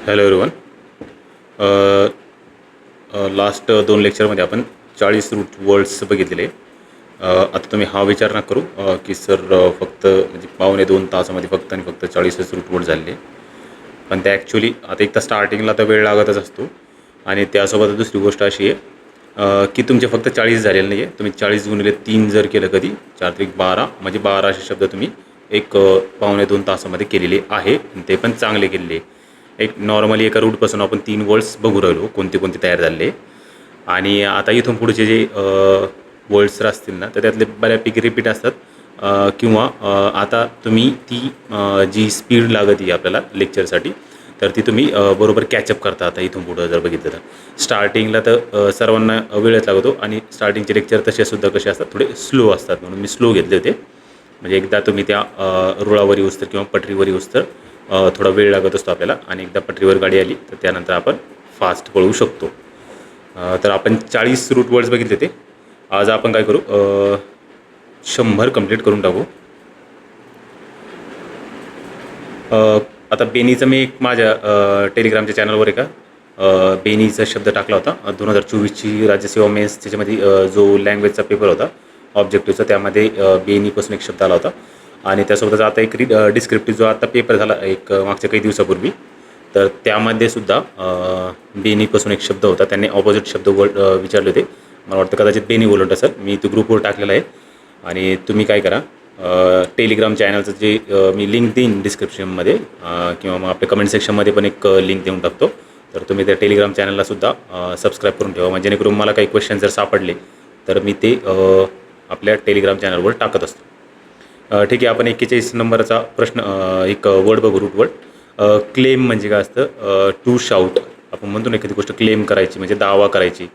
Hello everyone. Last 2 लेक्चरमध्ये आपण 40 route words बघितलेले. आता तुम्ही हा विचार नका करू की सर फक्त म्हणजे पावणे 2 तासामध्ये फक्त आणि फक्त 40च रूट वर्ड झाले. पण ते ॲक्च्युली आता एक तर स्टार्टिंगला तर वेळ लागतच असतो आणि त्यासोबत दुसरी गोष्ट अशी आहे की तुमचे फक्त 40 झालेले नाही आहे. तुम्ही 40 गुणिले 3 जर केलं कधी 4 त्रिक 12 म्हणजे 1200 शब्द तुम्ही एक पावणे 2 तासामध्ये केलेले आहे. ते पण चांगले केलेले. एक नॉर्मली एका रूटपासून आपण 3 वर्ड्स बघू राहिलो कोणते कोणते तयार झाले. आणि आता इथून पुढचे जे वर्ड्स असतील ना तर त्यातले बऱ्यापैकी रिपीट असतात. किंवा आता तुम्ही ती जी स्पीड लागत आहे आपल्याला लेक्चरसाठी तर ती तुम्ही बरोबर कॅचअप करता. आता इथून पुढं जर बघितलं तर स्टार्टिंगला तर सर्वांना वेळच लागतो आणि स्टार्टिंगचे लेक्चर तसेसुद्धा कसे असतात थोडे स्लो असतात म्हणून मी स्लो घेतले होते. म्हणजे एकदा तुम्ही त्या रुळावर येऊस तर किंवा पटरीवर येऊस तर थोडा वेळ लागत असतो आपल्याला आणि एकदा पटरीवर गाडी आली तर त्यानंतर आपण फास्ट पळवू शकतो. तर आपण 40 रूट वर्ड्स बघितले ते. आज आपण काय करू 100 कंप्लीट करून टाकू. आता बेनीचं मी एक माझ्या टेलिग्रामच्या चॅनलवर आहे का बेनीचा शब्द टाकला होता. 2024ची राज्यसेवा मेन्स त्याच्यामध्ये जो लँग्वेजचा पेपर होता ऑब्जेक्टिव्हचा त्यामध्ये बेनीपासून एक शब्द आला होता. आणि त्यासोबतच आता एक डिस्क्रिप्टिव्ह जो आता पेपर झाला एक मागच्या काही दिवसापूर्वी तर त्यामध्ये सुद्धा बेनीपासून एक शब्द होता. त्यांनी ऑपोजिट शब्द विचारले होते. मला वाटतं कदाचित बेनी बोलत असेल. मी तो ग्रुपवर टाकलेला आहे आणि तुम्ही काय करा टेलिग्राम चॅनलचं जे मी लिंक देईन डिस्क्रिप्शनमध्ये किंवा मग आपल्या कमेंट सेक्शनमध्ये पण एक लिंक देऊन टाकतो. तर तुम्ही त्या टेलिग्राम चॅनललासुद्धा सबस्क्राईब करून ठेवा म्हणजे जेणेकरून मला काही क्वेश्चन जर सापडले तर मी ते आपल्या टेलिग्राम चॅनलवर टाकत असतो. ठीक आहे. आपण 41 नंबरचा प्रश्न एक वर्ड बघू रूट वर्ड. क्लेम म्हणजे काय असतं टू शाऊट. आपण म्हणतो ना एखादी गोष्ट क्लेम करायची म्हणजे दावा करायची.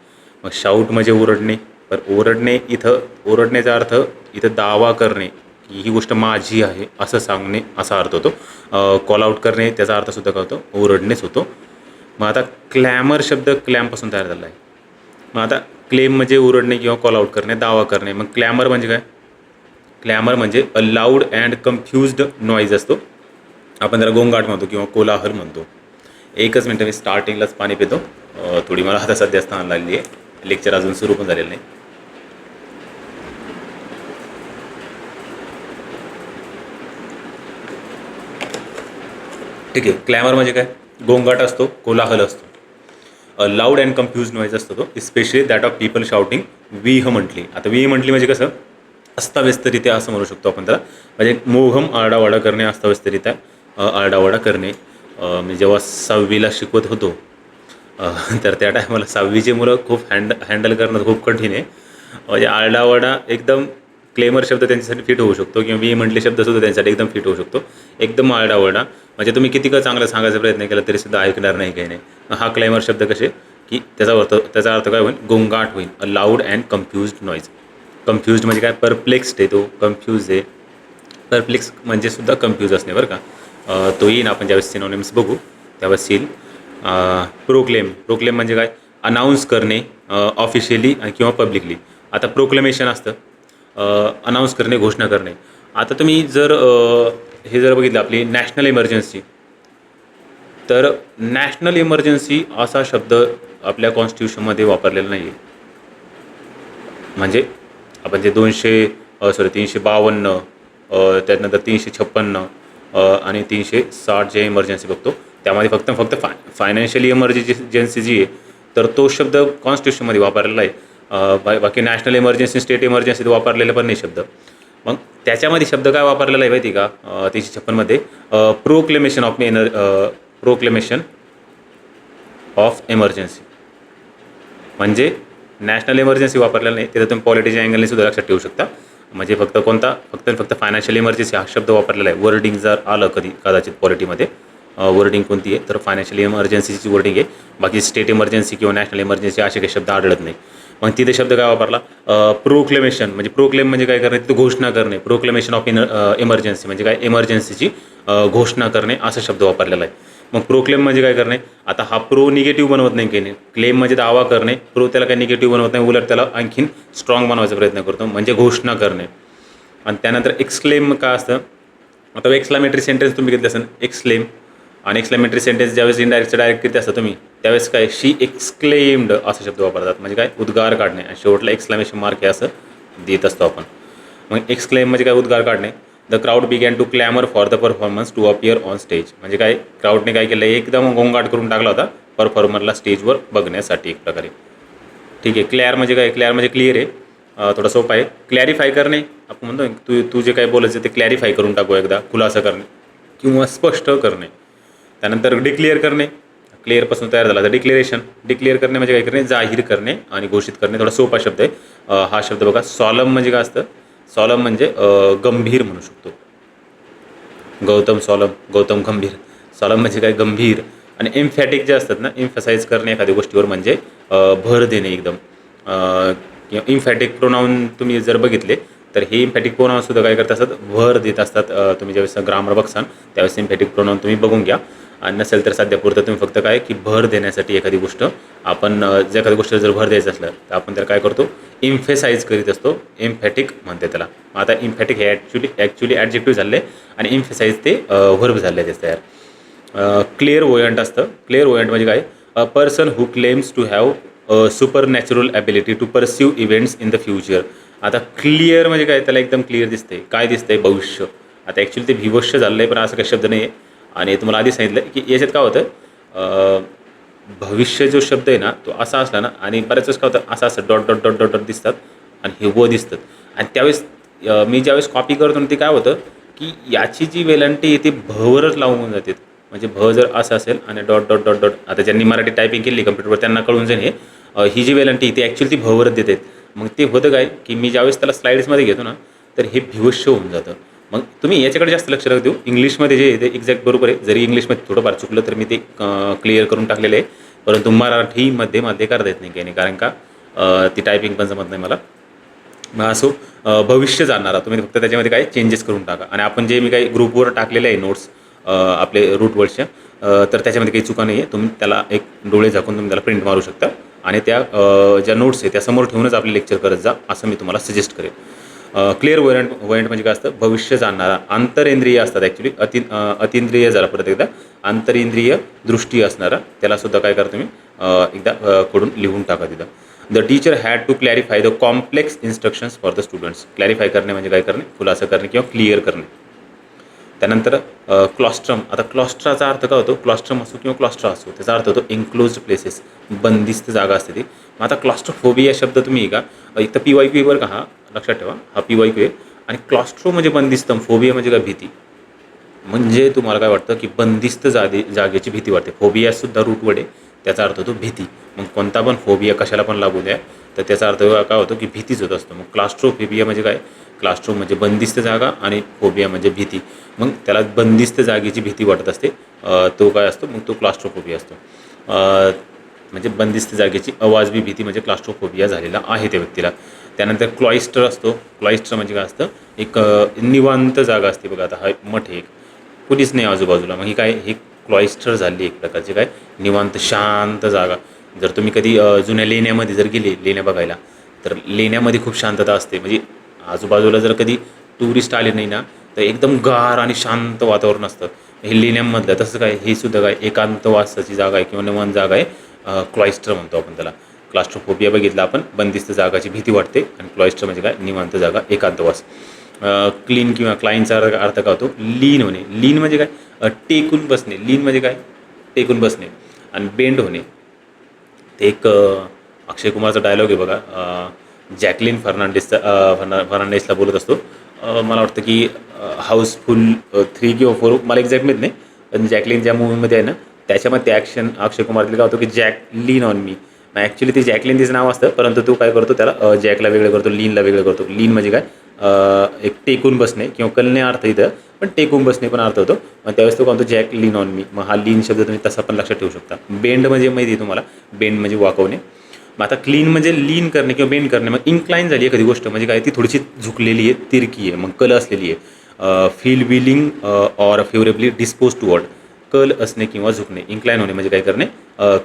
मग शाऊट म्हणजे ओरडणे. पण ओरडणे इथं ओरडण्याचा अर्थ इथं दावा करणे की ही गोष्ट माझी आहे असं सांगणे असा अर्थ होतो. कॉल आऊट करणे त्याचा अर्थसुद्धा काय होतो ओरडणेच होतो. मग आता क्लॅमर शब्द क्लॅमपासून तयार झाला आहे. मग आता क्लेम म्हणजे ओरडणे किंवा कॉल आऊट करणे दावा करणे. मग क्लॅमर म्हणजे काय क्लॅमर म्हणजे अ लाऊड अँड कन्फ्युज्ड नॉईज असतो. आपण त्याला गोंगाट म्हणतो किंवा कोलाहल म्हणतो. एकच मिनटं मी स्टार्टिंगलाच पाणी पितो. थोडी मला आता सध्या स्थान लागली आहे. लेक्चर अजून सुरू पण झालेलं नाही. ठीक आहे. क्लॅमर म्हणजे काय गोंगाट असतो कोलाहल असतो. लाऊड अँड कन्फ्यूज नॉईज असतो तो specially that of people shouting वीह म्हटली. आता वीह म्हटली म्हणजे कसं अस्ताव्यस्तरित्या असं म्हणू शकतो आपण त्याला. म्हणजे मोघम आरडाओरडा करणे अस्ताव्यस्तरित्या आरडाओरडा करणे. मी जेव्हा 6वीला शिकवत होतो तर त्या टायमाला 6वीची मुलं खूप हँडल करणं खूप कठीण आहे. म्हणजे आरडाओरडा एकदम क्लेमर शब्द त्यांच्यासाठी फिट होऊ शकतो किंवा मी म्हटले शब्दसुद्धा त्यांच्यासाठी एकदम फिट होऊ शकतो. एकदम आरडाओरडा म्हणजे तुम्ही किती का चांगलं सांगायचा प्रयत्न केला तरीसुद्धा ऐकणार नाही काही नाही. हा क्लेमर शब्द कसे की त्याचा अर्थ काय होईल गोंगाट होईल. A loud and confused noise. Confused म्हणजे काय परप्लेक्स्ड आहे तो कन्फ्यूज आहे. परप्लेक्स म्हणजे सुद्धा कन्फ्यूज असणे बरं का. तो येईन आपण ज्यावेळेस सिनोनिम्स बघू त्यावेळेस येईल. प्रोक्लेम प्रोक्लेम म्हणजे काय अनाऊन्स करणे ऑफिशियली किंवा पब्लिकली. आता प्रोक्लेमेशन असतं अनाऊन्स करणे घोषणा करणे. आता तुम्ही जर हे जर बघितलं आपली नॅशनल इमर्जन्सी तर नॅशनल इमर्जन्सी असा शब्द आपल्या कॉन्स्टिट्यूशनमध्ये वापरलेला नाही आहे. म्हणजे आपण जे 352 त्यानंतर 356 आणि 360 जे इमर्जन्सी बघतो त्यामध्ये फक्त फायनान्शियली इमर्जन्सी जी आहे तर तो शब्द कॉन्स्टिट्यूशनमध्ये वापरलेला आहे. बाकी नॅशनल इमर्जन्सी स्टेट इमर्जन्सी वापरलेला पण नाही शब्द. मग त्याच्यामध्ये शब्द काय वापरलेला आहे माहिती का 356मध्ये प्रोक्लेमेशन ऑफ इमर्जन्सी. म्हणजे नॅशनल इमर्जन्सी वापरलेला नाही. तिथं तुम्ही पॉलिटिच्या अँगलने सुद्धा लक्षात ठेवू शकता. म्हणजे फक्त फायनान्शियल इमर्जन्सी हा शब्द वापरलेला आहे. वर्डिंग जर आलं कदाचित पॉलिटीमध्ये वर्डिंग कोणती आहे तर फायनान्शियल इमर्जन्सीची वर्डिंग आहे. बाकी स्टेट इमर्जन्सी किंवा नॅशनल इमर्जन्सी असे काही शब्द आढळत नाही. मग तिथे शब्द काय वापरला प्रोक्लेमेशन म्हणजे प्रोक्लेम म्हणजे काय करणे तिथं घोषणा करणे. प्रोक्लेमेशन ऑफ इमर्जन्सी म्हणजे काय इमर्जन्सीची घोषणा करणे असा शब्द वापरलेला आहे. मग प्रोक्लेम म्हणजे काय करणे. आता हा प्रो निगेटिव्ह बनवत नाही काही नाही. क्लेम म्हणजे दावा करणे. प्रो त्याला काही निगेटिव्ह बनवत नाही उलट त्याला आणखीन स्ट्रॉंग बनवायचा प्रयत्न करतो म्हणजे घोषणा करणे. आणि त्यानंतर एक्सक्लेम काय असतं आता एक्सक्लामेटरी सेंटेन्स तुम्ही घेतलं असेल एक्सक्लेम आणि एक्सक्लेमेटरी सेंटेन्स ज्यावेळेस इनडायरेक्टचं डायरेक्ट किती असतं तुम्ही त्यावेळेस काय शी एक्सक्लेम्ड असा शब्द वापरतात म्हणजे काय उद्गार काढणे आणि शेवटला एक्सक्लेमेशन मार्क हे असं देत असतो आपण. मग एक्सक्लेम म्हणजे काय उद्गार काढणे. The crowd began to clamour for the performance to appear on stage म्हणजे काय क्राऊडने काय केलं एकदम गोंगाट करून टाकला होता परफॉर्मरला स्टेजवर बघण्यासाठी एक प्रकारे. ठीक आहे. क्लिअर म्हणजे काय क्लिअर म्हणजे क्लिअर आहे थोडं सोपं आहे. क्लॅरिफाय करणे आपण म्हणतो तू जे काय बोलायचं ते क्लॅरिफाय करून टाकू एकदा खुलासा करणे किंवा स्पष्ट करणे. त्यानंतर डिक्लेअर करणे क्लिअरपासून तयार झाला तर डिक्लेरेशन. डिक्लेअर करणे म्हणजे काय करणे जाहीर करणे आणि घोषित करणे थोडा सोपा शब्द आहे. हा शब्द बघा सॉलम म्हणजे काय असतं सॉलम म्हणजे गंभीर म्हणू शकतो. गौतम सॉलम गौतम गंभीर. सॉलम म्हणजे काय गंभीर. आणि एम्फॅटिक जे असतात ना एम्फसाईज करणे एखाद्या गोष्टीवर म्हणजे भर देणे एकदम किंवा इम्फॅटिक प्रोनाऊन तुम्ही जर बघितले तर हे इम्फॅटिक प्रोनाऊनसुद्धा काय करत असतात भर देत असतात. तुम्ही ज्यावेळेस ग्रामर बघसाल त्यावेळेस इम्फॅटिक प्रोनाऊन तुम्ही बघून घ्या आणि नसेल तर सध्यापुरतं तुम्ही फक्त काय की भर देण्यासाठी एखादी गोष्ट आपण जर एखाद्या गोष्टीवर जर भर द्यायचं असलं तर आपण त्याला काय करतो इम्फेसाईज करीत असतो एम्फॅटिक म्हणते त्याला. आता इम्फॅटिक हे ॲक्च्युली ॲडजेक्टिव्ह झाले आणि इम्फेसाईज ते व्हर्ब झाले ते तयार. क्लिअर वोयंट असतं. क्लिअर वोयंट म्हणजे काय a person who claims to have supernatural ability to pursue events in the future. आता क्लिअर म्हणजे काय त्याला एकदम क्लिअर दिसते काय दिसतंय भविष्य. आता ॲक्च्युली ते भविष्य झालं आहे पण असं काही शब्द नाही आहे आणि तुम्हाला आधी सांगितलं की याच्यात काय होतं भविष्य जो शब्द आहे ना तो असा असला ना आणि बऱ्याच वेळेस काय होतं असं असं dot dot dot dot dot दिसतात आणि हे व दिसतात आणि त्यावेळेस मी ज्यावेळेस कॉपी करतो ते काय होतं की याची जी वेलांटी आहे ती भवरच लावून जाते. म्हणजे भ जर असं असेल आणि डॉट डॉट डॉट डॉट आता ज्यांनी मराठी टायपिंग केली कम्प्युटरवर त्यांना कळून जाईल हे ही जी वेलांटी ती ॲक्च्युली ती भवरच देते. मग ते होतं काय की मी ज्यावेळेस त्याला स्लाईड्समध्ये घेतो ना तर हे भविष्य होऊन जातं. मग तुम्ही याच्याकडे जास्त लक्ष देऊ इंग्लिशमध्ये जे ते एक्झॅक्ट बरोबर आहे जरी इंग्लिशमध्ये थोडंफार चुकलं तर मी ते क्लिअर करून टाकलेलं आहे परंतु मराठीमध्ये करता येत नाही काही नाही कारण का ती टायपिंग पण जमत नाही मला. मग असो भविष्य जाणणारा तुम्ही फक्त त्याच्यामध्ये काय चेंजेस करून टाका आणि आपण जे मी काही ग्रुपवर टाकलेले आहे नोट्स आपले रूट वर्डच्या तर त्याच्यामध्ये काही चुका नाही आहे. तुम्ही त्याला एक डोळे झाकून तुम्ही त्याला प्रिंट मारू शकता आणि त्या ज्या नोट्स आहे त्या समोर ठेवूनच आपले लेक्चर करत जा असं मी तुम्हाला सजेस्ट करेन. क्लिअर वॉरंट म्हणजे काय असतं भविष्य जाणणारा. आंतरेंद्रिय असतात ॲक्च्युली अतिंद्रिय झाला परत एकदा आंतरेंद्रिय दृष्टी असणारा त्यालासुद्धा काय करा तुम्ही एकदा कडून लिहून टाका तिथं. The teacher had to clarify the complex instructions for the students. Clarify करणे म्हणजे काय करणे खुलासा करणे किंवा क्लिअर करणे. त्यानंतर क्लॉस्ट्रम. आता क्लॉस्ट्राचा अर्थ काय होतो क्लॉस्ट्रम असो किंवा क्लॉस्ट्रा असो त्याचा अर्थ होतो एन्क्लोज्ड प्लेसेस बंदिस्त जागा असते ती. मग आता क्लॉस्ट्रोफोबिया शब्द तुम्ही का इथं PYQ वर का हा लक्षात ठेवा हा PYQ आहे आणि क्लॉस्ट्रो म्हणजे बंदिस्तम फोबिया म्हणजे काय भीती. म्हणजे तुम्हाला काय वाटतं की बंदिस्त जागेची भीती वाटते. फोबियासुद्धा रूटवर्ड आहे त्याचा अर्थ होतो भीती. मग कोणता पण फोबिया कशाला पण लागू द्या तर त्याचा अर्थ काय होतो की भीतीच होत असतो. मग क्लास्ट्रोफोबिया म्हणजे काय क्लास्ट्रो म्हणजे बंदिस्त जागा आणि फोबिया म्हणजे भीती. मग त्याला बंदिस्त जागेची भीती वाटत असते तो काय असतो मग तो क्लास्ट्रोफोबिया असतो. म्हणजे बंदिस्त जागेची अवाजवी भीती म्हणजे क्लास्ट्रोफोबिया झालेला आहे त्या व्यक्तीला. त्यानंतर क्लॉइस्टर असतो. क्लॉइस्टर म्हणजे काय असतं एक निवांत जागा असते बघा. आता हा मठ एक कुणीच नाही आजूबाजूला मग ही काय हे क्लॉइस्टर झाली एक प्रकारची काय निवांत शांत जागा. जर तुम्ही कधी जुन्या लेण्यामध्ये जर गेले लेण्या बघायला तर लेण्यामध्ये खूप शांतता असते. म्हणजे आजूबाजूला जर कधी टुरिस्ट आले नाही ना तर एकदम गार आणि शांत वातावरण असतं. हे लेण्यांमधलं तसं काय हे सुद्धा काय एकांतवासाची जागा आहे किंवा निवांत जागा आहे. क्लॉइस्टर म्हणतो आपण त्याला. क्लास्ट्रोफोबिया बघितला आपण बंदिस्त जागाची भीती वाटते आणि क्लॉइस्टर म्हणजे काय निवांत जागा एकांतवास. क्लीन किंवा क्लाइनचा अर्थ काय होतो लीन होणे. लीन म्हणजे काय टेकून बसणे. लीन म्हणजे काय टेकून बसणे आणि बेंड होणे. ते एक अक्षय कुमारचा डायलॉग आहे बघा जॅकलिन फर्नांडिसला बोलत असतो. मला वाटतं की हाऊसफुल 3 किंवा 4 मला एक्झॅक्ट माहीत नाही पण जॅकलिन ज्या मूवीमध्ये आहे ना त्याच्यामध्ये ॲक्शन अक्षय कुमारला काय होतं की jack lean on me. Actually ते जॅकलिन तिचं नाव असतं परंतु तो काय करतो त्याला जॅकला वेगळं करतो लीनला वेगळं करतो. लीन म्हणजे काय एक टेकून बसणे किंवा कलने अर्थ इथं पण टेकून बसणे पण अर्थ होतो. मग त्यावेळेस तो म्हणतो जॅक लीन ऑन मी. मग हा लीन शब्द तुम्ही तसा पण लक्षात ठेवू शकता. बेंड म्हणजे माहिती आहे तुम्हाला बेंड म्हणजे वाकवणे. मग आता क्लीन म्हणजे लीन करणे किंवा बेंड करणे. मग इन्क्लाइन झाली एखादी गोष्ट म्हणजे काय ती थोडीशी झुकलेली आहे तिरकी आहे मग कल असलेली आहे. Feel willing or favourably dispose toward. कल असणे किंवा झुकणे. इन्क्लाइन होणे म्हणजे काय करणे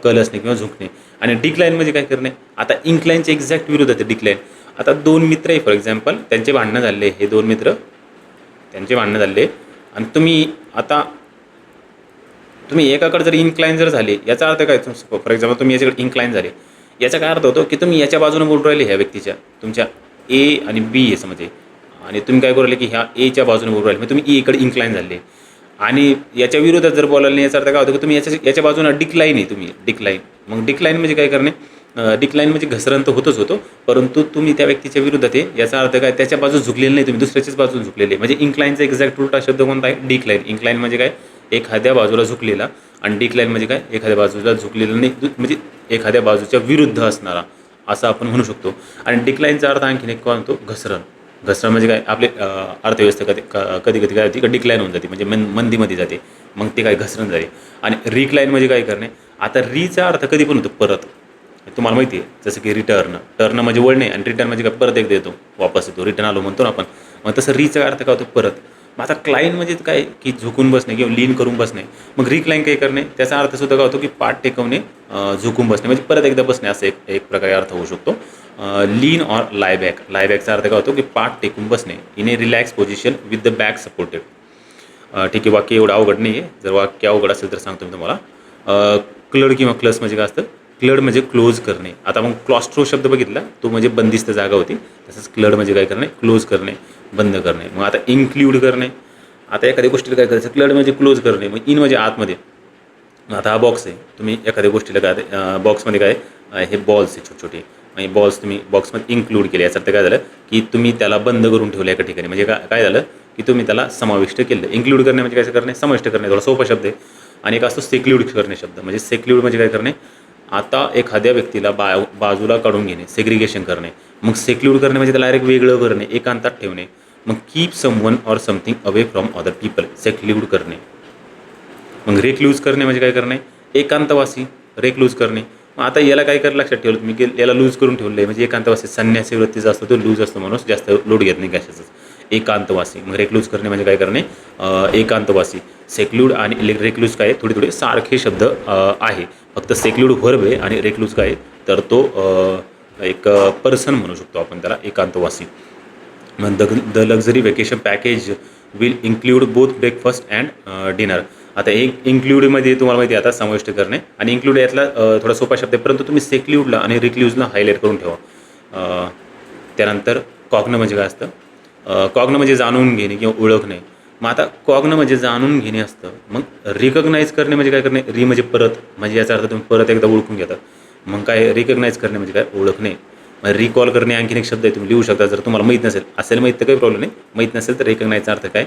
कल असणे किंवा झुकणे. आणि डिक्लाइन म्हणजे काय करणे. आता इन्क्लाइनचे एक्झॅक्ट विरोध आहे डिक्लाइन. आता 2 मित्र आहे फॉर एक्झाम्पल त्यांचे भांडणं झाले हे 2 मित्र त्यांचे भांडणं झाले आणि तुम्ही आता तुम्ही एकाकडे जर इन्क्लाइन जर झाले, याचा अर्थ काय? फॉर एक्झाम्पल तुम्ही याच्याकडे इन्क्लाइन झाले, याचा काय अर्थ होतो की तुम्ही याच्या बाजूने बोलून राहिले ह्या व्यक्तीच्या, तुमच्या ए आणि बी हे समजे, आणि तुम्ही काय करू राहिले की ह्या एच्या बाजूने बोलून राहिले, म्हणजे तुम्ही एकडे इन्क्लाइन झाले. आणि याच्या विरोधात जर बोलायला नाही, याचा अर्थ काय होतो की तुम्ही याच्या बाजूने डिक्लाइन आहे, तुम्ही डिक्लाइन. मग डिक्लाइन म्हणजे काय करणे? डिक्लाइन म्हणजे घसरण तर होतच होतो, परंतु तुम्ही त्या व्यक्तीच्या विरोधात आहे, याचा अर्थ काय? त्याच्या बाजू झुकलेले नाही, तुम्ही दुसऱ्याच्याच बाजून झुकलेले. म्हणजे इन्क्लाइनचा एक्झॅक्ट उलटा शब्द कोणता आहे? डिक्लाइन. इन्क्लाइन म्हणजे काय? एखाद्या बाजूला झुकलेला. आणि डिक्लाइन म्हणजे काय? एखाद्या बाजूला झुकलेला नाही, म्हणजे एखाद्या बाजूच्या विरुद्ध असणारा, असं आपण म्हणू शकतो. आणि डिक्लाइनचा अर्थ आणखीन एक काय म्हणतो? घसरण. घसरण म्हणजे काय? आपले अर्थव्यवस्था कधी कधी काय होती? डिक्लाइन होऊन जाते, म्हणजे मंदीमध्ये जाते, मग ते काय? घसरण झाले. आणि रिक्लाइन म्हणजे काय करणे? आता रीचा अर्थ कधी पण होतो परत, तुम्हाला माहिती आहे, जसं की रिटर्न. टर्न म्हणजे वळणे, आणि रिटर्न म्हणजे काय? परत एकदा येतो, वापस येतो, रिटर्न आलो म्हणतो ना आपण. मग तसं रीचा अर्थ काय होतो? परत. मग आता क्लाइन म्हणजे काय? की झुकून बसणे किंवा लीन करून बसणे. मग रिक्लाइन काय करणे? त्याचा अर्थसुद्धा काय होतो? की पाठ टेकवणे, झुकून बसणे, म्हणजे परत एकदा बसणे, असं एक प्रकारे अर्थ होऊ शकतो. लीन ऑर लायबॅक. लायबॅकचा अर्थ काय होतो? की पाठ टेकून बसणे, in A relax position with the back supported. ठीक आहे, वाक्य एवढं अवघड नाही आहे. जर वाक्य अवघड असेल तर सांगतो मी तुम्हाला. क्लड किंवा क्लस म्हणजे काय असतं? क्लड म्हणजे क्लोज करणे. आता मग क्लॉस्ट्रो शब्द बघितला, तो म्हणजे बंदिस्त जागा होती. तसंच क्लड म्हणजे काय करणे? क्लोज करणे, बंद करणे. मग आता इन्क्ल्यूड करणे. आता एखाद्या गोष्टीला काय करायचं? क्लड म्हणजे क्लोज करणे, मग इन म्हणजे आतमध्ये. आता हा बॉक्स आहे, तुम्ही एखाद्या गोष्टीला काय बॉक्समध्ये काय हे बॉल्स आहे छोटे छोटे, आणि बॉल्स तुम्ही बॉक्समध्ये इन्क्लूड केले. याचा अर्थ काय झालं? की तुम्ही त्याला बंद करून ठेवलं एका ठिकाणी. म्हणजे काय झालं? की तुम्ही त्याला समाविष्ट केलं. इन्क्लूड करणे म्हणजे काय करणे? समाविष्ट करणे. थोडा सोपा शब्द आहे. आणि एक असतो सेक्ल्यूड करणे शब्द. म्हणजे सेक्ल्यूड म्हणजे काय करणे? आता एखाद्या व्यक्तीला बाजूला काढून घेणे, सेग्रिगेशन करणे. मग सेक्ल्यूड करणे म्हणजे त्याला डायरेक्ट वेगळं करणे, एकांतात ठेवणे. मग keep someone or something away from other people, secluded करणे. मग रेक्लूज करणे म्हणजे काय करणे? एकांतवासी, रेक्लूज करणे. मग आता याला काय कर लक्षात ठेवलं तुम्ही, की याला लूज करून ठेवलं आहे, म्हणजे एकांतवासी. संन्यासी वृत्तीचा असतो तो लूज असतो, माणूस जास्त लोड घेत नाही कशाचाच. एकांतवासी. मग रेक्लूज करणे म्हणजे काय करणे? एकांतवासी. सेक्ल्यूड आणि रेक्लूज काय थोडे थोडे सारखे शब्द आहे, फक्त सेक्ल्यूड व्हर्ब आहे आणि रेक्लूज काय तर तो एक पर्सन म्हणू शकतो आपण त्याला, एकांतवासी. मग the luxury vacation package will include both breakfast and dinner. आता एक इन्क्ल्यूडमध्ये तुम्हाला माहिती आहे आता समाविष्ट करणे, आणि इन्क्लूड यातला थोडा सोपा शब्द आहे, परंतु तुम्ही सेक्ल्यूडला आणि रिक्ल्यूजला हायलाईट करून ठेवा. त्यानंतर कॉग्न म्हणजे काय असतं? कॉग्न म्हणजे जाणून घेणे किंवा ओळखणे. मग आता कॉग्न म्हणजे जाणून घेणे असतं. मग रिकग्नाईज करणे म्हणजे काय करणे? री म्हणजे परत, म्हणजे याचा अर्थ तुम्ही परत एकदा ओळखून घेतात. मग काय रिकग्नाईज करणे म्हणजे काय? ओळखणे. रिकॉल करणे आणखीन एक शब्द आहे, तुम्ही लिहू शकता जर तुम्हाला माहीत नसेल. असेल माहीत तर काही प्रॉब्लेम नाही, माहीत नसेल तर रिकग्नाईजचा अर्थ काय?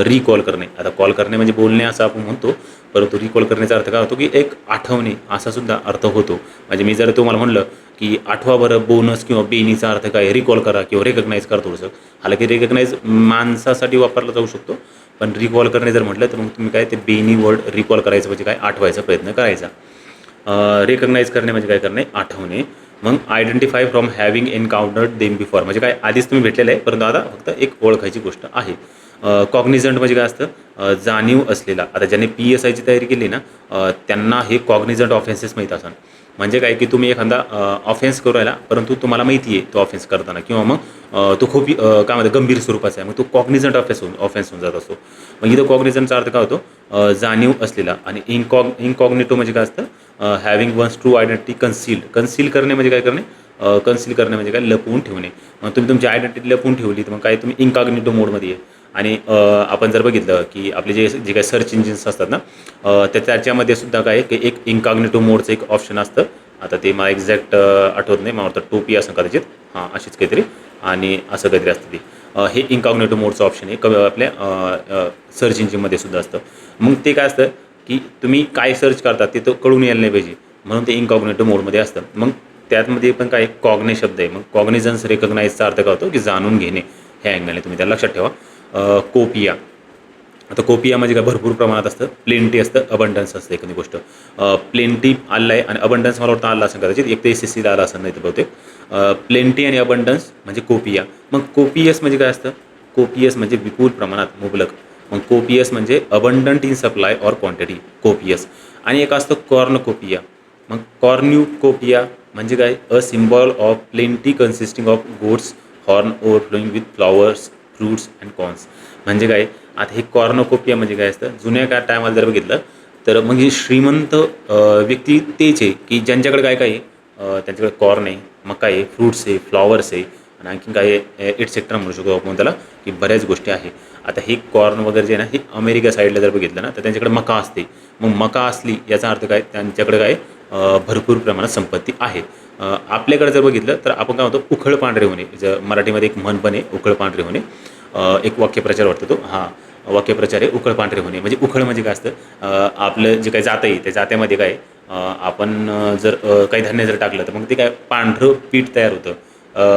रिकॉल करणे. आता कॉल करणे म्हणजे बोलणे असं आपण म्हणतो, परंतु रिकॉल करण्याचा अर्थ काय होतो? की एक आठवणे असा सुद्धा अर्थ होतो. म्हणजे मी जर तुम्हाला म्हणलं की आठवा बरं बोनस किंवा बेनीचा अर्थ काय? रिकॉल करा किंवा रिकग्नाईज करा थोडंसं. हालाकी रिकग्नाईज माणसासाठी वापरला जाऊ शकतो, पण रिकॉल करणे जर म्हटलं तर मग तुम्ही काय ते बेनी वर्ड रिकॉल करायचं म्हणजे काय? आठवायचा प्रयत्न करायचा. रिकग्नाईज करणे म्हणजे काय करणे? आठवणे. मग identify from having encountered them before म्हणजे काय? आधीच तुम्ही भेटलेलं आहे, परंतु आता फक्त एक ओळखायची गोष्ट आहे. कॉग्निझंट म्हणजे काय असतं? जाणीव असलेला. आता ज्याने PSIची तयारी केली ना, त्यांना हे कॉग्निझंट ऑफेन्सेस माहीत असतात. म्हणजे काय? की तुम्ही एखादा ऑफेन्स करू राहिला, परंतु तुम्हाला माहिती आहे तो ऑफेन्स करताना, किंवा मग तो खूप काय म्हणतात गंभीर स्वरूपाचा आहे, मग तो कॉग्निझंट ऑफेन्स होऊन जात असतो. मग इथं कॉग्निझंटचा अर्थ काय होतो? जाणीव असलेला. आणि इनकॉग्निटो म्हणजे काय असतं? Having one's true identity concealed. Conceal करणे म्हणजे काय करणे? कन्सील करणे म्हणजे काय? लपवून ठेवणे. मग तुम्ही तुमची आयडेंटिटी लपवून ठेवली तर मग काय? तुम्ही इनकॉग्निटो मोडमध्ये आहे. आणि आपण जर बघितलं की आपले जे काही सर्च इंजिन्स असतात ना, त्याच्यामध्ये सुद्धा काय की एक इनकॉग्निटो मोडचं एक ऑप्शन असतं. आता ते मला एक्झॅक्ट आठवत नाही, मला वाटतं टोपी असं कदाचित, हां अशीच काहीतरी, आणि असं काहीतरी असतं ते. हे इनकॉग्निटो मोडचं ऑप्शन आहे आपल्या सर्च इंजिनमध्ये सुद्धा असतं. मग ते काय असतं की तुम्ही काय सर्च करता ते तर कळून यायला नाही पाहिजे, म्हणून ते इनकॉग्निटो मोडमध्ये असतं. मग त्यामध्ये पण काय कॉग्ने शब्द आहे. मग कॉग्निझन्स रिकग्नाईजचा अर्थ काय होतो? की जाणून घेणे, ह्या अँगलने तुम्ही त्याला लक्षात ठेवा. कोपिया. आता कोपिया म्हणजे काय? भरपूर प्रमाणात असतं, प्लेंटी असतं, अबंडन्स असतं एखादी गोष्ट. प्लेंटी आलं आहे आणि अबंडन्स मला वाटतं आलं असं कदाचित, एक तर SSCला आलं असं नाही तर बहुतेक. प्लेंटी आणि अबंडन्स म्हणजे कोपिया. मग कोपियस म्हणजे काय असतं? कोपियस म्हणजे विपुल प्रमाणात, मुबलक. मग कोपियस म्हणजे abundant in supply or quantity, copious. आणि एक असतं कॉर्नकोपिया. मग कॉर्न्युकोपिया म्हणजे काय? A symbol of plenty consisting of goat's horn overflowing with flowers, fruits and corns. म्हणजे काय? आता हे कॉर्नोकोपिया म्हणजे काय असतं? जुन्या टायमाला जर बघितलं तर मग हे श्रीमंत व्यक्ती तेच आहे की ज्यांच्याकडे काय काय आहे, त्यांच्याकडे कॉर्न आहे, मका आहे, फ्रूट्स आहे, फ्लॉवर्स आहे आणि आणखीन काय आहे एटसेट्रा म्हणू शकतो आपण त्याला, की बऱ्याच गोष्टी आहे. आता हे कॉर्न वगैरे जे आहे ना, हे अमेरिका साईडला जर बघितलं ना तर त्यांच्याकडे मका असते. मग मका असली याचा अर्थ काय, त्यांच्याकडे काय भरपूर प्रमाणात संपत्ती आहे. आपल्याकडे जर बघितलं तर आपण काय म्हणतो, उखळ पांढरे होणे. जर मराठीमध्ये एक म्हण पण आहे, उखळ पांढरे होणे. एक वाक्यप्रचार वाटतो तो, हां वाक्यप्रचार आहे, उखळ पांढरे होणे. म्हणजे उखळ म्हणजे काय असतं, आपलं जे काही जातं आहे त्या जात्यामध्ये काय आपण जर काही धान्य जर टाकलं तर मग ते काय पांढरं पीठ तयार होतं.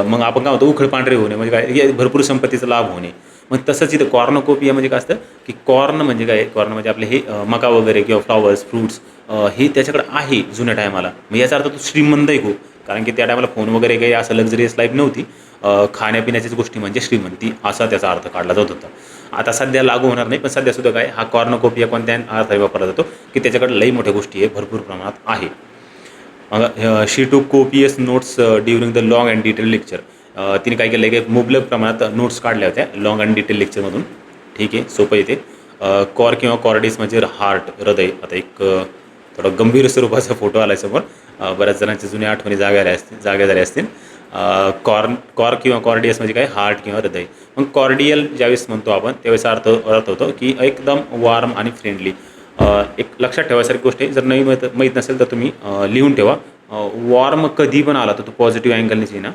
मग आपण काय होतं, उखळ पांढरे होणे म्हणजे काय, हे भरपूर संपत्तीचा लाभ होणे. मग तसंच इथं कॉर्नकोपिया म्हणजे काय असतं, की कॉर्न म्हणजे काय, कॉर्न म्हणजे आपले हे मका वगैरे किंवा फ्लॉवर्स, फ्रूट्स हे त्याच्याकडे आहे जुन्या टायमाला. मग याचा अर्थ तो श्रीमंत आहे खूप, कारण की त्या टायमाला फोन वगैरे काही असं लक्झरियस लाईफ नव्हती. खाण्यापिण्याच्याच गोष्टी म्हणजे श्रीमंती असा त्याचा अर्थ काढला जात होता. आता सध्या लागू होणार नाही, पण सध्यासुद्धा काय हा कॉर्नकोपिया कोणत्या अर्थाने वापरला जातो, की त्याच्याकडे लई मोठ्या गोष्टी आहे, भरपूर प्रमाणात आहे. मग she took copious notes during the long and detail lecture. तिने काय केलं, की मुबलक प्रमाणात नोट्स काढल्या होत्या लॉंग अँड डिटेल लेक्चरमधून. ठीक आहे, सोपं येते. कॉर किंवा कॉर्डिस म्हणजे हार्ट, हृदय. आता एक थोडा गंभीर स्वरूपाचा फोटो आला समोर. बऱ्याच जणांच्या जुन्या आठवणी जाग्या झाल्या असतील. कॉर किंवा कॉर्डियस म्हणजे काय, हार्ट किंवा हृदय. मग कॉर्डियल ज्यावेळेस म्हणतो आपण त्यावेळेस अर्थ होतो की एकदम वॉर्म आणि फ्रेंडली. एक लक्षात ठेवायसारखी गोष्ट आहे, जर नाही माहीत नसेल तर तुम्ही लिहून ठेवा. वॉर्म कधी पण आला तर तो पॉझिटिव्ह अँगलनेच येईना,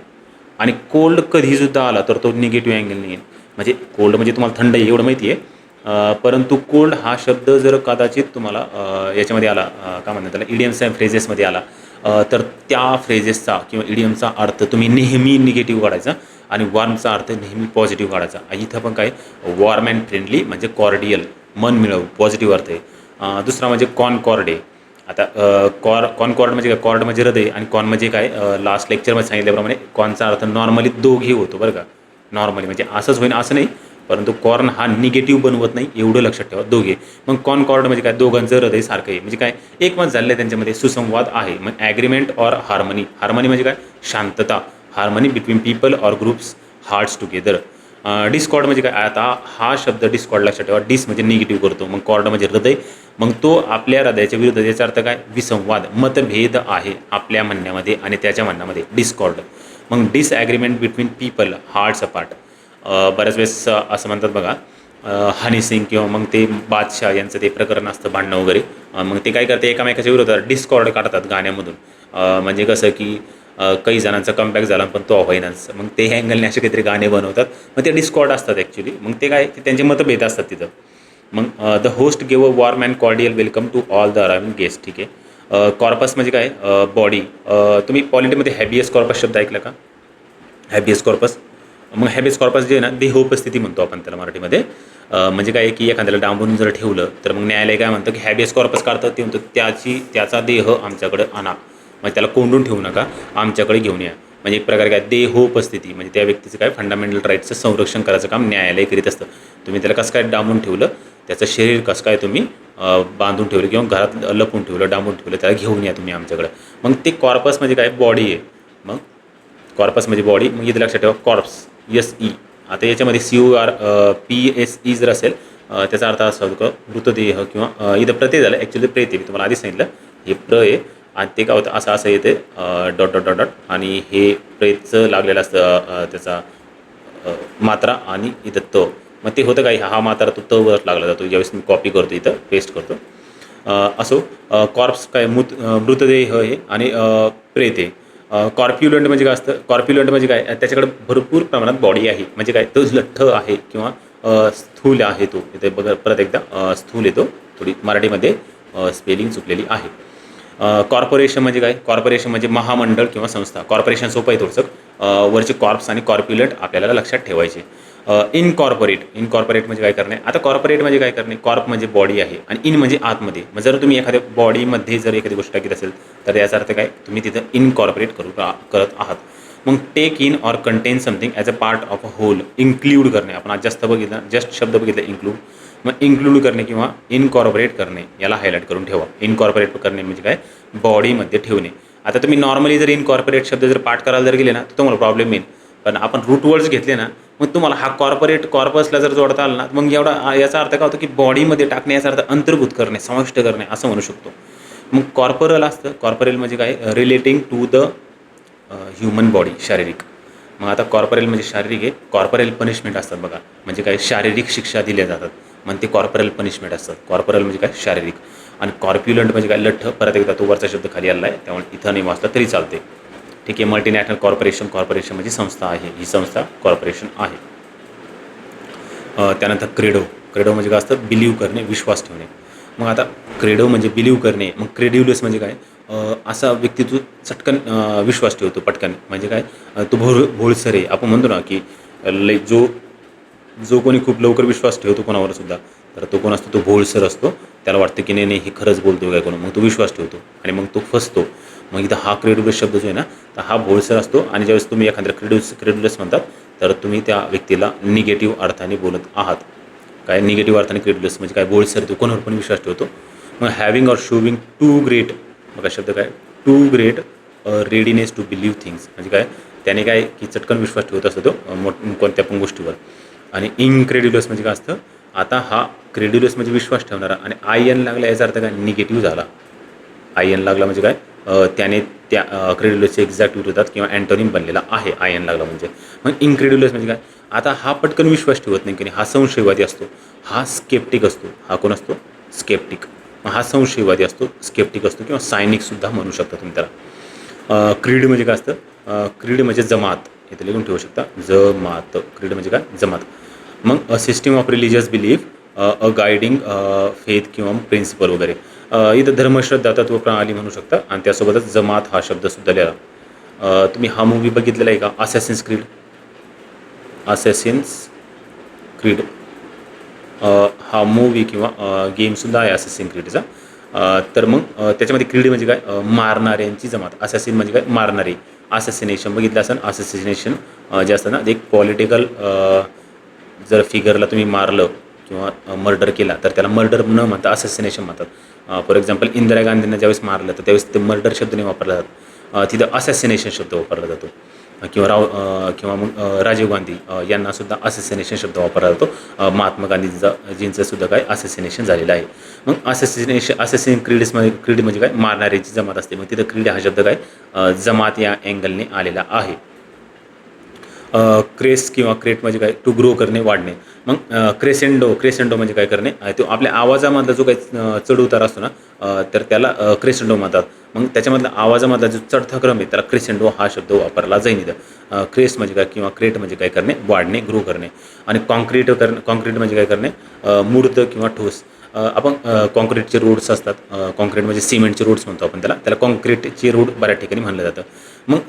आणि कोल्ड कधीसुद्धा आला तर तो निगेटिव्ह अँगलने येईल. म्हणजे कोल्ड म्हणजे तुम्हाला थंड आहे एवढं माहिती आहे, परंतु कोल्ड हा शब्द जर कदाचित तुम्हाला याच्यामध्ये आला, काय म्हणतात त्याला, इडियम्स अँड फ्रेजेसमध्ये आला, तर त्या फ्रेजेसचा किंवा इडियमचा अर्थ तुम्ही नेहमी निगेटिव्ह काढायचा आणि वॉर्मचा अर्थ नेहमी पॉझिटिव्ह काढायचा. इथं पण काय, वॉर्म अँड फ्रेंडली म्हणजे कॉर्डियल, मन मिळव, पॉझिटिव्ह अर्थ आहे. दुसरा म्हणजे कॉनकॉर्ड आहे. आता कॉनकॉर्ड म्हणजे काय, कॉर्ड म्हणजे हृदय आणि कॉन म्हणजे काय, लास्ट लेक्चरमध्ये सांगितल्याप्रमाणे कॉनचा अर्थ नॉर्मली दोघे होतो बरं का. नॉर्मली म्हणजे असंच होईन असं नाही, परंतु कॉर्न हा निगेटिव्ह बनवत नाही एवढं लक्षात ठेवा, दोघे. मग कॉनकॉर्ड म्हणजे काय, दोघांचं हृदय सारखं आहे म्हणजे काय, एकमत झालेलं आहे त्यांच्यामध्ये, सुसंवाद आहे. मग ॲग्रीमेंट ऑर हार्मनी. हार्मनी म्हणजे काय, शांतता. Harmony between people or groups hearts together. Discord म्हणजे काय, आता हा शब्द डिस्कॉर्ड लक्षात ठेवा. डिस म्हणजे निगेटिव्ह करतो, मग कॉर्ड म्हणजे हृदय. मग तो आपल्या हृदयाच्या विरुद्ध, याचा अर्थ काय, विसंवाद, मतभेद आहे आपल्या म्हणण्यामध्ये आणि त्याच्या म्हणण्यामध्ये, डिस्कॉर्ड. मग डिसॲग्रीमेंट बिटवीन पीपल हार्ट्स अपार्ट. बऱ्याच वेळेस असं म्हणतात बघा, हनी सिंग किंवा मग ते बादशाह यांचं ते प्रकरण असतं, भांडणं वगैरे. मग ते काय करते, एकामेकाच्या विरोधात डिस्कॉर्ड काढतात गाण्यामधून. म्हणजे कसं की काही जणांचा कमबॅक झाला पण तो होईनाच, मग ते अँगलने असे काहीतरी गाणे बनवतात. मग ते डिस्कॉर्ड असतात ॲक्च्युली. मग ते काय, त्यांचे मतभेद असतात तिथं. मग the host give a warm and cordial welcome to all the arriving guest. ठीक आहे. कॉर्पस म्हणजे काय, बॉडी. तुम्ही पॉलिटीमध्ये हॅबियस कॉर्पस शब्द ऐकला का, हॅबियस कॉर्पस. मग हॅबियस कॉर्पस जे आहे ना, देहोपस्थिती म्हणतो आपण त्याला मराठीमध्ये. म्हणजे काय की एखाद्याला डांबून जर ठेवलं तर मग न्यायालय काय म्हणतं, की हॅबियस कॉर्पस काढतं, ते म्हणतं त्याचा देह आमच्याकडे आणा. मग त्याला कोंडून ठेवू नका, आमच्याकडे घेऊन या. म्हणजे एक प्रकारे काय, देहोपस्थिती म्हणजे त्या व्यक्तीचं काय, फंडामेंटल राईट्सचं संरक्षण करायचं काम न्यायालय करीत असतं. तुम्ही त्याला कसं काय डांबून ठेवलं, त्याचं शरीर कसं काय तुम्ही बांधून ठेवलं किंवा घरात लपून ठेवलं, डांबून ठेवलं, त्याला घेऊन या तुम्ही आमच्याकडं. मग ते कॉर्पस म्हणजे काय, बॉडी आहे. मग कॉर्पस म्हणजे बॉडी. मग इथे लक्षात ठेवा, कॉर्प्स, SE. आता याच्यामध्ये CORPSE जर असेल, त्याचा अर्थ असा होतो मृतदेह किंवा इथं प्रत्यय झालं, ॲक्च्युली प्रेत आहे. मी तुम्हाला आधीच सांगितलं हे आहे आणि ते काय होतं, असं येते डॉट डॉट डॉट डॉट, आणि हे प्रेतचं लागलेलं असतं त्याचा मात्रा आणि इथं त. मग ते होतं काय, हा मात्रा तो वर लागला जातो ज्यावेळेस मी कॉपी करतो, इथं पेस्ट करतो. असो, कॉर्प्स काय, मृतदेह आहे आणि प्रेत आहे. कॉर्प्युलंट म्हणजे काय असतं, कॉर्प्युलंट म्हणजे काय, त्याच्याकडे भरपूर प्रमाणात बॉडी आहे. म्हणजे काय, तो लठ्ठ आहे किंवा स्थूल आहे. तो इथे बघा परत एकदा, स्थूल येतो, थोडी मराठीमध्ये स्पेलिंग चुकलेली आहे. कॉर्पोरेशन म्हणजे काय, कॉर्पोरेशन म्हणजे महामंडळ किंवा संस्था. कॉर्पोरेशन सोपं आहे थोडंसं. वरचे कॉर्प्स आणि कॉर्प्युलंट आपल्याला लक्षात ठेवायचे. इनकॉर्पोरेट म्हणजे काय करणे. आता कॉर्पोरेट म्हणजे काय करणे, कॉर्प म्हणजे बॉडी आहे आणि इन म्हणजे आतमध्ये. मग जर तुम्ही एखाद्या बॉडीमध्ये जर एखादी गोष्ट टाकीत असेल तर याचा अर्थ काय, तुम्ही तिथं इनकॉर्पोरेट करत आहात. मग take in or contain something as a part of a whole. Include करणे, आपण आज जस्ट शब्द बघितला इन्क्लूड. मग इन्क्लूड करणे किंवा इनकॉर्पोरेट करणे, याला हायलाईट करून ठेवा. इनकॉर्पोरेट करणे म्हणजे काय, बॉडीमध्ये ठेवणे. आता तुम्ही नॉर्मली जर इनकॉर्पोरेट शब्द जर पाठ करायला जर गेले ना तर तुम्हाला प्रॉब्लेम येईल. पण आपण रूट वर्ड्स घेतले ना, मग तुम्हाला हा कॉर्पसला जर जोडता आला ना, मग याचा अर्थ काय होतो, की बॉडीमध्ये टाकणे याचा अर्थ अंतर्भूत करणे, समाविष्ट करणे असं म्हणू शकतो. मग कॉर्पोरल असतं. कॉर्पोरल म्हणजे काय? Relating to the human body, शारीरिक. मग आता कॉर्पोरल म्हणजे शारीरिक आहे. कॉर्पोरल पनिशमेंट असतात बघा, म्हणजे काय शारीरिक शिक्षा दिल्या जातात, मग ते कॉर्पोरल पनिशमेंट असतात. कॉर्पोरल म्हणजे काय शारीरिक. आणि कॉर्प्युलंट म्हणजे काय लठ्ठ. परत एकदा तो वरचा शब्द खाली आला आहे, त्यामुळे इथं नाही वाचला तरी चालते. ठीक आहे. Multinational corporation. कॉर्पोरेशन म्हणजे संस्था आहे, ही संस्था कॉर्पोरेशन आहे. त्यानंतर क्रेडो. क्रेडो म्हणजे काय असतं? बिलीव्ह करणे, विश्वास ठेवणे. मग आता क्रेडो म्हणजे बिलीव्ह करणे. मग क्रेड्युलस म्हणजे काय? असा व्यक्ती तू चटकन विश्वास ठेवतो पटकन, म्हणजे काय? तो भोळसर आहे. आपण म्हणतो ना, की लय जो जो कोणी खूप लवकर विश्वास ठेवतो कोणावर सुद्धा, तर तो कोण असतो? तो भोळसर असतो. त्याला वाटतं की नाही नाही हे खरंच बोलतो काय कोण, मग तो विश्वास ठेवतो आणि मग तो फसतो. मग इथं हा क्रेड्युलस शब्द जो आहे ना, तर हा भोळसर असतो. आणि ज्यावेळेस तुम्ही एखाद्या क्रेड्युलस म्हणतात, तर तुम्ही त्या व्यक्तीला निगेटिव्ह अर्थाने बोलत आहात. काय निगेटिव्ह अर्थाने क्रेड्युलस म्हणजे काय? भोळसर, तो कोणावर पण विश्वास ठेवतो. मग having or showing too great. बघा शब्द काय? Too great readiness to believe things, म्हणजे काय? त्याने काय की चटकन विश्वास ठेवत असतो तो कोणत्या पण गोष्टीवर. आणि इनक्रेड्युलस म्हणजे काय असतं? आता हा क्रेड्युलस म्हणजे विश्वास ठेवणारा, आणि आय एन लागला याचा अर्थ काय? निगेटिव्ह झाला. आय एन लागला म्हणजे काय? त्याने त्या क्रेड्युलसच्या एक्झॅक्ट विरोधात किंवा अँटोनिम बनलेला आहे आय एन लागला म्हणजे. मग इनक्रेड्युलस म्हणजे काय? आता हा पटकन विश्वास ठेवत नाही, की नाही, हा संशयवादी असतो, हा स्केप्टिक असतो. हा कोण असतो? स्केप्टिक. मग हा संशयवादी असतो, स्केप्टिक असतो, किंवा सायनिकसुद्धा म्हणू शकता तुम्ही त्याला. क्रीड म्हणजे काय असतं? क्रीड म्हणजे जमात. इथे लिहून ठेवू शकता, जमात. क्रीड म्हणजे काय? जमात. मग system of religious belief, a guiding faith किंवा प्रिन्सिपल वगैरे. इथं धर्मश्रद्धा, तत्व प्रणाली म्हणू शकता, आणि त्यासोबतच जमात हा शब्दसुद्धा लिहा. तुम्ही हा मूवी बघितलेला आहे का? असेसिन्स क्रीड. असेसिन्स क्रीड हा मूवी किंवा गेमसुद्धा आहे असेसिन क्रीडचा. तर मग त्याच्यामध्ये क्रीड म्हणजे काय? मारणाऱ्यांची जमात. असेसिन म्हणजे काय? मारणारे. असेसिनेशन बघितलं असेल. असेसिनेशन जे असतं ना, ते एक पॉलिटिकल, जर फिगरला तुम्ही मारलं किंवा मर्डर केला, तर त्याला मर्डर न म्हणता असेसिनेशन म्हणतात. फॉर एक्झाम्पल इंदिरा गांधींना ज्यावेळेस मारलं, तर त्यावेळेस ते मर्डर शब्द नाही वापरला जात, तिथं असेसिनेशन शब्द वापरला जातो. किंवा मग राजीव गांधी यांनासुद्धा असेसिनेशन शब्द वापरला जातो. महात्मा गांधीजींचं सुद्धा काय? असेसिनेशन झालेलं आहे. मग असेसिन क्रीड म्हणजे काय? मारणाऱ्याची जमात असते. मग तिथं क्रीड हा शब्द काय? जमात या अँगलने आलेला आहे. क्रेस किंवा क्रेट म्हणजे काय? टू ग्रो करणे, वाढणे. मग क्रेसेंडो म्हणजे काय करणे? तो आपल्या आवाजामधला जो काही चढउतार असतो ना, तर त्याला क्रेसेंडो म्हणतात. मग त्याच्यामधला आवाजामधला जो चढता क्रम आहे, त्याला क्रेसेंडो हा शब्द वापरला जाईल इथं. क्रेस म्हणजे काय? किंवा क्रेट म्हणजे काय? करणे, वाढणे, ग्रो करणे. आणि कॉन्क्रीट म्हणजे काय? करणे, मूर्त किंवा ठोस. आपण कॉन्क्रीटचे रोड्स असतात. कॉन्क्रीट म्हणजे सिमेंटचे रोड्स म्हणतो आपण त्याला कॉन्क्रीटचे रोड बऱ्याच ठिकाणी म्हणलं जातं. मग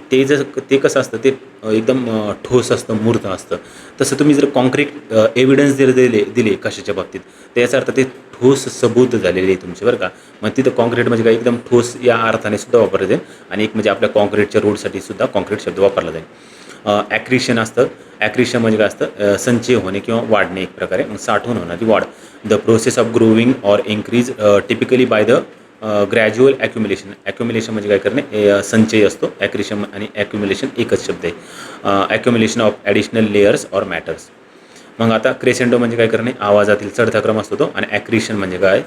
ते कसं असतं? ते एकदम ठोस असतं, मूर्त असतं. तसं तुम्ही जर कॉन्क्रीट एव्हिडन्स जर दिले कशाच्या बाबतीत, तर याचा अर्थ ते ठोस सबूत झालेले आहे तुमचे, बरं का. मग तिथं कॉन्क्रीट म्हणजे काय? एकदम ठोस या अर्थाने सुद्धा वापरलं जाईल. आणि एक म्हणजे आपल्या कॉन्क्रीटच्या रोडसाठी सुद्धा कॉन्क्रीट शब्द वापरला जाईल. ॲक्रिशन असतं. ॲक्रिशन म्हणजे काय असतं? संचय होणे किंवा वाढणे एक प्रकारे, मग साठवून होणारी वाढ. The process of growing or increase typically by the gradual ॲक्युम्युलेशन. ॲक्युम्युलेशन म्हणजे काय? करणे, संचय असतो. ॲक्रिशन आणि ॲक्युम्युलेशन एकच शब्द आहे. ॲक्युम्युलेशन of additional layers or matters. मग आता क्रेसेंडो म्हणजे काय? करणे, आवाजातील चढता क्रम असतो तो. आणि ॲक्रिशन म्हणजे काय?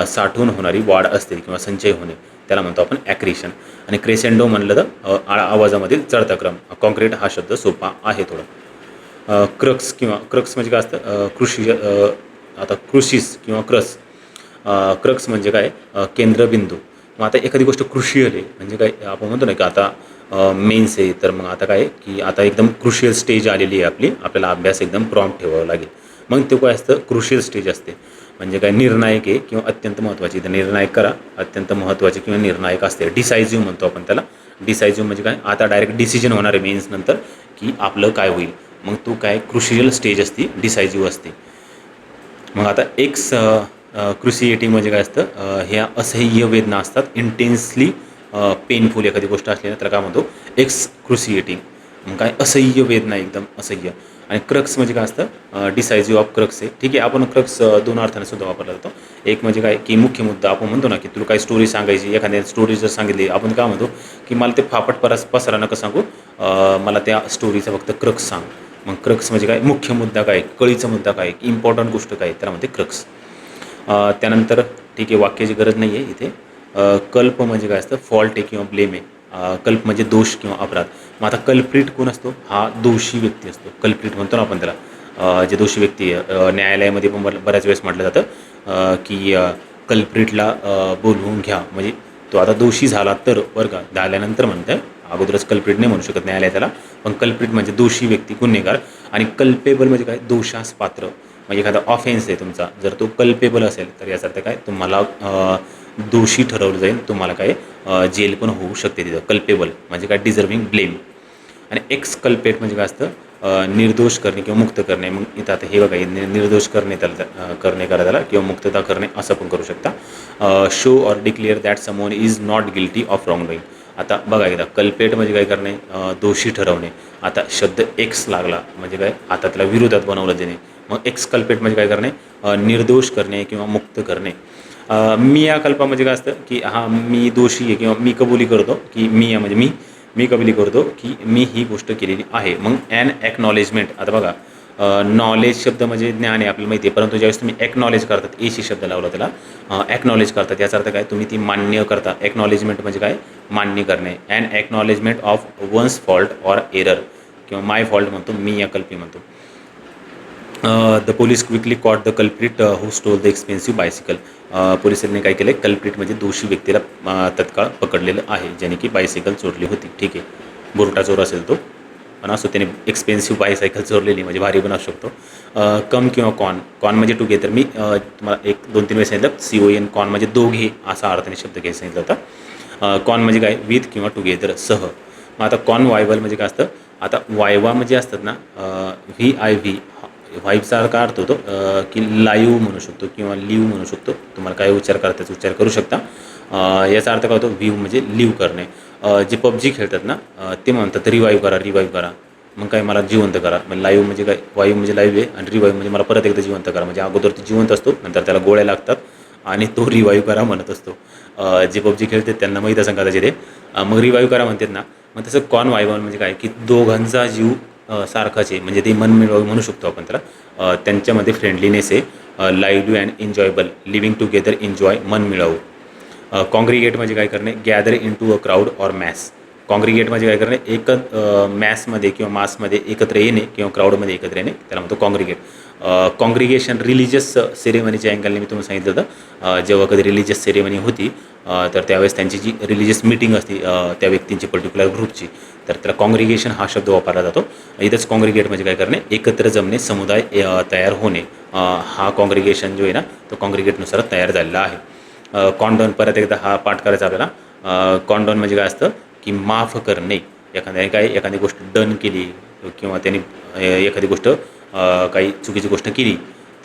साठवून होणारी वाढ असते किंवा संचय होणे, त्याला म्हणतो आपण ॲक्रिशन. आणि क्रेसेंडो म्हणलं तर आवाजामधील चढता क्रम. कॉन्क्रीट हा शब्द सोपा आहे थोडं. क्रक्स म्हणजे काय असतं? आता क्रुशिस किंवा क्रक्स म्हणजे काय? केंद्रबिंदू. मग आता एखादी गोष्ट क्रुशियल आहे म्हणजे काय? आपण म्हणतो ना की आता मेन्स आहे, तर मग आता काय की आता एकदम क्रुशियल स्टेज आलेली आहे आपली, आपल्याला अभ्यास एकदम प्रॉम्प्ट ठेवावा लागेल. मग ते काय असतं? क्रुशियल स्टेज असते. म्हणजे काय? निर्णायक आहे किंवा अत्यंत महत्त्वाची. तर निर्णायक करा, अत्यंत महत्त्वाची किंवा निर्णायक असते. डिसायझिव्ह म्हणतो आपण त्याला. डिसायझिव्ह म्हणजे काय? आता डायरेक्ट डिसिजन होणार आहे मेन्स नंतर की आपलं काय होईल. मग तो काय? क्रुशियल स्टेज असते, डिसायझिव्ह असते. मग आता क्रुसिएटिव्ह म्हणजे काय असतं? ह्या असह्य वेदना असतात, इंटेन्सली पेनफुल एखादी गोष्ट असली ना, त्याला काय म्हणतो? क्रुसिएटिंग. मग काय? असह्य वेदना, एकदम असह्य. आणि क्रक्स म्हणजे काय असतं? डिसायझिव्ह ऑफ क्रक्स आहे. ठीक आहे. आपण क्रक्स दोन अर्थाने सुद्धा वापरला जातो. एक म्हणजे काय की मुख्य मुद्दा. आपण म्हणतो ना की तुला काही स्टोरी सांगायची, एखाद्या स्टोरी जर सांगितली, आपण काय म्हणतो की मला ते फापट पसारा नका सांगू, मला त्या स्टोरीचा फक्त क्रक्स सांग. मग क्रक्स म्हणजे काय, मुख्य मुद्दा काय, कळीचा मुद्दा काय, इम्पॉर्टंट गोष्ट काय, त्याला म्हणते क्रक्स. त्यानंतर ठीक आहे, वाक्याची गरज नाही आहे इथे. कल्प म्हणजे काय असतं, फॉल्ट आहे किंवा ब्लेम आहे. कल्प म्हणजे दोष किंवा अपराध. मग आता कल्प्रिट कोण असतो, हा दोषी व्यक्ती असतो. कल्प्रिट म्हणतो ना आपण त्याला. जे दोषी व्यक्ती आहे, न्यायालयामध्ये पण बऱ्याच वेळेस म्हटलं जातं की कल्प्रिटला बोलवून घ्या, म्हणजे तो आता दोषी झाला तर, बरं का, झाल्यानंतर म्हणतं, अगोदरच कल्प्रिट नाही म्हणू शकत न्यायालय त्याला. पण कल्प्रिट म्हणजे दोषी व्यक्ती, गुन्हेगार. आणि कल्पेबल म्हणजे काय, दोषास पात्र. म्हणजे एखादा ऑफेन्स आहे तुमचा, जर तो कल्पेबल असेल तर याचा अर्थ काय, तुम्हाला दोषी ठरवलं जाईल, तुम्हाला काय जेल पण होऊ शकते तिथं. कल्पेबल म्हणजे काय, डिझर्विंग ब्लेम. आणि एक्स कल्पेट म्हणजे काय असतं, निर्दोष करणे किंवा मुक्त करणे. मग इथं आता हे बघा, निर्दोष करणे त्याला, करणे करा त्याला, किंवा मुक्तता करणे असं पण करू शकता. Show or declare that someone is not guilty of wrong doing. आता बघा एकदा, कल्पेट म्हणजे काय करणे, दोषी ठरवणे. आता शब्द एक्स लागला म्हणजे काय, आता त्याला विरोधात बनवलं देणे. मग एक्स कल्पेट म्हणजे काय करणे, निर्दोष करणे किंवा मुक्त करणे. मी या कल्पा म्हणजे काय असतं की हां, मी दोषी आहे किंवा मी कबुली करतो की मी म्हणजे मी कबुली करतो की मी ही गोष्ट केलेली आहे. मग ॲन ॲक्नॉलेजमेंट. आता बघा, नॉलेज शब्द म्हणजे ज्ञान आहे आपल्याला माहिती आहे, परंतु ज्यावेळेस तुम्ही ॲक्नॉलेज करतात, एशी शब्द लावला त्याला, ॲक्नॉलेज करतात, याचा अर्थ काय, तुम्ही ती मान्य करता. ॲक्नॉलेजमेंट म्हणजे काय, मान्य करणे. An acknowledgement of one's fault or error, किंवा माय फॉल्ट म्हणतो, मी या कल्पी म्हणतो. The police quickly caught the culprit who stole the expensive bicycle. पोलिसांनी काय केलं, कल्प्रिट म्हणजे दोषी व्यक्तीला तत्काळ पकडलेलं आहे, ज्याने की बायसिकल चोरली होती. ठीक आहे, बुरटा चोर असेल तो, पण असो त्याने एक्सपेन्सिव्ह बायसायकल चोरलेली, म्हणजे भारी पण असू शकतो. कम किंवा कॉन. कॉन म्हणजे टुगेदर. मी तुम्हाला 1-2-3 वेळेस सांगितलं, CON, कॉन म्हणजे दोघे असा अर्थाने शब्द घ्यायला सांगितलं होता. कॉन म्हणजे काय, विथ किंवा टुगेदर, सह. मग आता कॉन वायवल म्हणजे काय असतं, आता वायवा म्हणजे असतात ना, VIV, व्हाईबचा काय अर्थ होतो की लाईव्ह म्हणू शकतो किंवा लिव्ह म्हणू शकतो. तुम्हाला काय उच्चार करायचा उच्चार करू शकता. याचा अर्थ काय होतो, व्ह्यू म्हणजे लिव्ह करणे. जे PUBG खेळतात ना, ते म्हणतात रिवाईव्ह करा, रिवाईव्ह करा. मग काय, मला जिवंत करा. मग लाईव्ह म्हणजे काय, वाईव्ह म्हणजे लाईव्ह आहे, आणि रिवाईव्ह म्हणजे मला परत एकदा जिवंत करा. म्हणजे अगोदर तो जिवंत असतो, नंतर त्याला गोळ्या लागतात आणि तो रिवाईव्ह करा म्हणत असतो. जे PUBG खेळतात त्यांना माहीत असं कदाचित ते. मग रिवाईव्ह करा म्हणतात ना. मग तसं कॉन वायवल म्हणजे काय, की दोघांचा जीव सारखाच आहे, म्हणजे ते मन मिळवावं म्हणू शकतो आपण त्याला. त्यांच्यामध्ये फ्रेंडलीनेस आहे, lively and enjoyable, living together, enjoy, मन मिळावं. कॉंग्रिगेट म्हणजे काय करणे, gather into a crowd or mass. Congregate म्हणजे काय करणे, मॅसमध्ये किंवा मासमध्ये एकत्र येणे किंवा क्राऊडमध्ये एकत्र येणे, त्याला म्हणतो कॉंग्रिगेट. कॉंग्रिगेशन रिलिजियस सेरेमनीच्या अँगलने मी तुम्हाला सांगितलं होतं, जेव्हा कधी रिलिजियस सेरेमनी होती तर त्यावेळेस त्यांची जी रिलिजियस मीटिंग असते त्या व्यक्तींची, पर्टिक्युलर ग्रुपची, तर त्याला कॉंग्रिगेशन हा शब्द वापरला जातो. इथंच कॉंग्रिगेट म्हणजे काय करणे, एकत्र जमणे, समुदाय तयार होणे. हा कॉंग्रिगेशन जो आहे ना, तो कॉंग्रिगेटनुसार तयार झालेला आहे. कॉन्डॉन, परत एकदा हा पाठ करायचा आपल्याला. कॉन्डॉन म्हणजे काय असतं की माफ करणे. एखाद्याने एखादी गोष्ट डन केली किंवा त्याने एखादी गोष्ट काही चुकीची गोष्ट केली,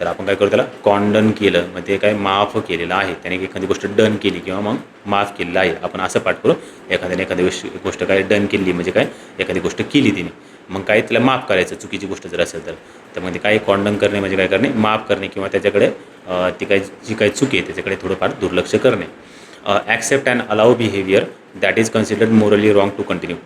तर आपण काय करू, त्याला कॉन्डन केलं, मग ते काय, माफ केलेलं आहे. त्याने एखादी गोष्ट डन केली किंवा मग माफ केलेलं आहे, आपण असं पाठ करू. एखाद्याने एखादी गोष्ट काय डन केली म्हणजे काय, एखादी गोष्ट केली तिने, मग काय तिला माफ करायचं, चुकीची गोष्ट जर असेल तर मग ते काय, कॉन्डन करणे म्हणजे काय करणे, माफ करणे किंवा त्याच्याकडे ती काय जी काही चुकी आहे त्याच्याकडे थोडंफार दुर्लक्ष करणे. Accept and allow behaviour that is considered मोरली रॉंग टू कंटिन्यू.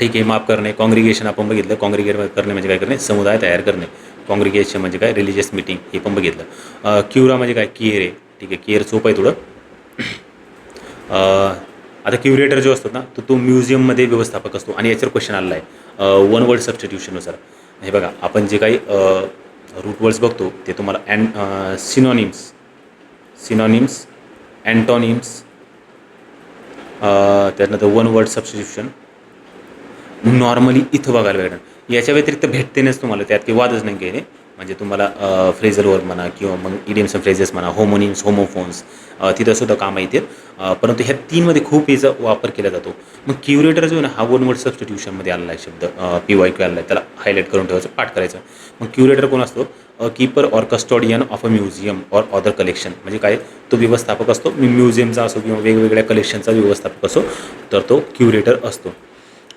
ठीक आहे, माफ करणे. कॉंग्रिगेशन आपण बघितलं, कॉंग्रिगेट करणे म्हणजे काय करणे, समुदाय तयार करणे. कॉंग्रिगेशन म्हणजे काय, रिलिजियस मीटिंग, हे पण बघितलं. क्युरा म्हणजे काय, केअर आहे. ठीक आहे, केअर सोपं आहे थोडं. आता क्युरेटर जो असतो ना, तो म्युझियममध्ये व्यवस्थापक असतो. आणि याच्यावर क्वेश्चन आलेला आहे वन वर्ड सबस्टिट्यूशननुसार. हे बघा, आपण जे काही रूट वर्ड्स बघतो ते तुम्हाला सिनॉनिम्स, अँटॉनिम्स, त्यानंतर वन वर्ड सबस्टिट्यूशन नॉर्मली इथं बघायला भेटणार. याच्या व्यतिरिक्त भेटतेनेच तुम्हाला, त्यात काही वादच नाही घेणे. म्हणजे तुम्हाला फ्रेझल वर्ड म्हणा किंवा मग इडियम्स अँड फ्रेजेस म्हणा, होमोनिम्स, होमोफोन्स, तिथंसुद्धा कामं येतील. परंतु ह्या तीनमध्ये खूप याचा वापर केला जातो. मग क्युरेटर जो आहे ना, हा वन वर्ड सबस्टिट्यूशनमध्ये आलेला आहे शब्द, PYQ आलेला आहे, त्याला हायलाईट करून ठेवायचं, पाठ करायचं. मग क्युरेटर कोण असतो, keeper or custodian of a museum or other collection. म्हणजे काय, तो व्यवस्थापक असतो, म्युझियमचा असो किंवा वेगवेगळ्या कलेक्शनचा व्यवस्थापक असो, तर तो क्युरेटर असतो.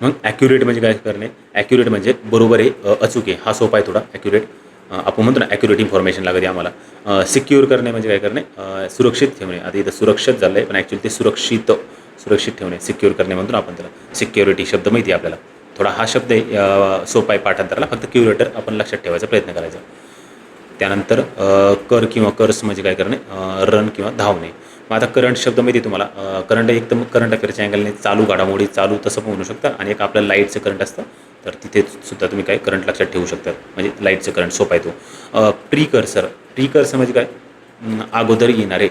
मग ॲक्युरेट म्हणजे काय करणे, ॲक्युरेट म्हणजे बरोबर आहे, अचूक आहे. हा सोपा आहे थोडा ॲक्युरेट. आपण म्हणतो ना ॲक्युरेट इन्फॉर्मेशन लागते आम्हाला. सिक्युअर करणे म्हणजे काय करणे, सुरक्षित ठेवणे. आता इथं सुरक्षित झालं आहे, पण ॲक्च्युली ते सुरक्षित ठेवणे, सिक्युअर करणे म्हणतो ना आपण त्याला. सिक्युरिटी शब्द माहिती आहे आपल्याला. थोडा हा शब्द आहे, सोपा आहे पाठांतराला, फक्त क्युरेटर आपण लक्षात ठेवायचा प्रयत्न करायचा. त्यानंतर कर किंवा कर्स म्हणजे काय करणे, रन किंवा धावणे. मग आता करंट शब्द माहिती आहे तुम्हाला, करंट एकदम करंट अफेअरच्या अँगलने चालू घडामोडी, चालू तसं पण म्हणू शकता. आणि एक आपलं लाईटचं करंट असतं, तर तिथे सुद्धा तुम्ही काय करंट लक्षात ठेवू शकता, म्हणजे लाईटचं करंट सोपा आहे तो. प्रीकर्सर, प्रीकर्सर म्हणजे काय, अगोदर येणारे.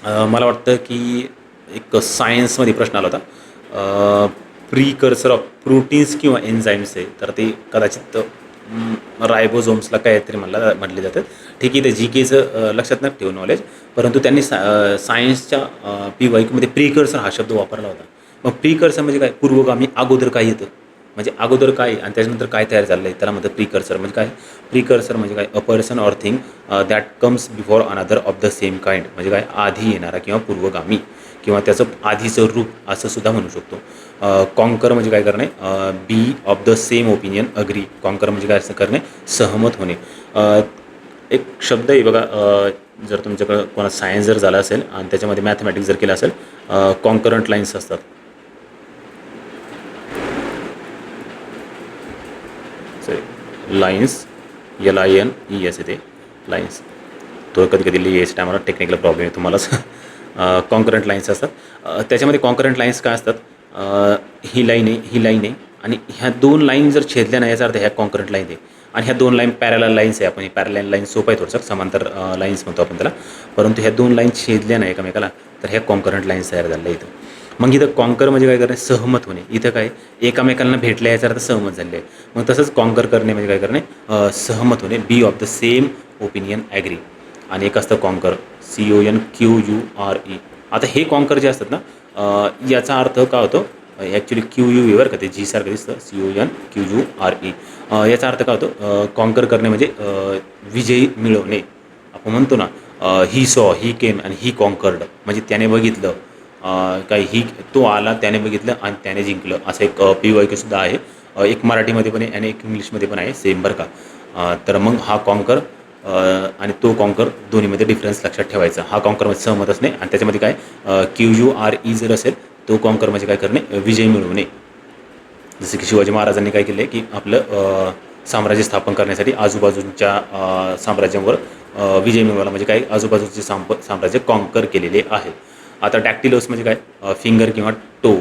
मला वाटतं की एक सायन्समध्ये प्रश्न आला होता, प्रीकर्सर ऑफ प्रोटीन्स किंवा एन्झाईम्स आहे, तर ते कदाचित रायबोझोम्सला काहीतरी म्हटले जातात. ठीक आहे, ते जी केचं लक्षात न ठेवू नॉलेज, परंतु त्यांनी सायन्सच्या PYQमध्ये प्रीकर्सर हा शब्द वापरला होता. मग प्रीकर्सर म्हणजे काय, पूर्वगामी, अगोदर काय येतं, म्हणजे अगोदर काय आणि त्याच्यानंतर काय तयार झालं आहे त्याला म्हणतात प्रीकर्सर. म्हणजे काय, प्रीकर्सर म्हणजे काय, a person or thing that comes before another of the same kind. म्हणजे काय, आधी येणारा किंवा पूर्वगामी किंवा त्याचं आधीचं रूप असं सुद्धा म्हणू शकतो. कॉन्कर म्हणजे काय करणे, be of the same opinion agree. Concur म्हणजे काय असं करणे, सहमत होणे. एक शब्द आहे बघा, जर तुमच्याकडं कोणा सायन्स जर झाला असेल आणि त्याच्यामध्ये मॅथमॅटिक्स जर केलं असेल, कॉन्करंट लाईन्स असतात. लाईन्स, LINES येते लाईन्स. तो कधी कधी लिहायच्या टायमाला टेक्निकल प्रॉब्लेम आहे तुम्हालाच. कॉन्करंट लाईन्स असतात. त्याच्यामध्ये कॉन्करंट लाईन्स काय असतात, ही लाईन आहे, ही लाईन आहे, आणि ह्या दोन लाईन जर छेदल्या नाही याचा अर्थ ह्या कॉन्करंट लाईन आहे. आणि ह्या दोन लाईन पॅरलल लाईन्स आहे, आपण ही पॅरलल लाईन सोपं आहे थोडंसं, समांतर लाईन्स म्हणतो आपण त्याला. परंतु ह्या दोन लाईन छेदल्या नाही एकमेकाला, तर ह्या कॉन्करंट लाईन्स तयार झाल्या इथं. मग इथं कॉन्कर म्हणजे काय करणे, सहमत होणे. इथं काय, एकमेकांना भेटल्या याचा अर्थ सहमत झाले आहे. मग तसंच कॉन्कर करणे म्हणजे काय करणे, सहमत होणे, be of the same opinion agree. आणि एक असतं कॉन्कर, CONQURE. आता हे कॉन्कर जे असतात ना, याचा अर्थ काय होतो, ॲक्च्युली QUE बरं का, ते जी सारखं दिसतं, CONQURE. याचा अर्थ काय होतो, कॉन्कर करणे म्हणजे विजयी मिळवणे. आपण म्हणतो ना, ही सॉ, ही केम आणि ही कॉन्कर्ड, म्हणजे त्याने बघितलं, काय ही, तो आला, त्याने बघितलं आणि त्याने जिंकलं, असं एक PYQ सुद्धा आहे. एक मराठीमध्ये पण आहे आणि एक इंग्लिशमध्ये पण आहे, सेम बरं का. तर मग हा कॉन्कर आणि तो कॉन्कर दोन्हीमध्ये डिफरन्स लक्षात ठेवायचा. हा कॉन्करमध्ये सहमत असणे, आणि त्याच्यामध्ये काय, QURE जर असेल, तो कॉन्कर म्हणजे काय करणे, विजय मिळवणे. जसं की शिवाजी महाराजांनी काय केलं आहे की आपलं साम्राज्य स्थापन करण्यासाठी आजूबाजूच्या साम्राज्यांवर विजय मिळवला, म्हणजे काय, आजूबाजूचे साम्राज्य कॉन्कर केलेले आहे. आता डॅक्टिलोस म्हणजे काय, फिंगर किंवा टो.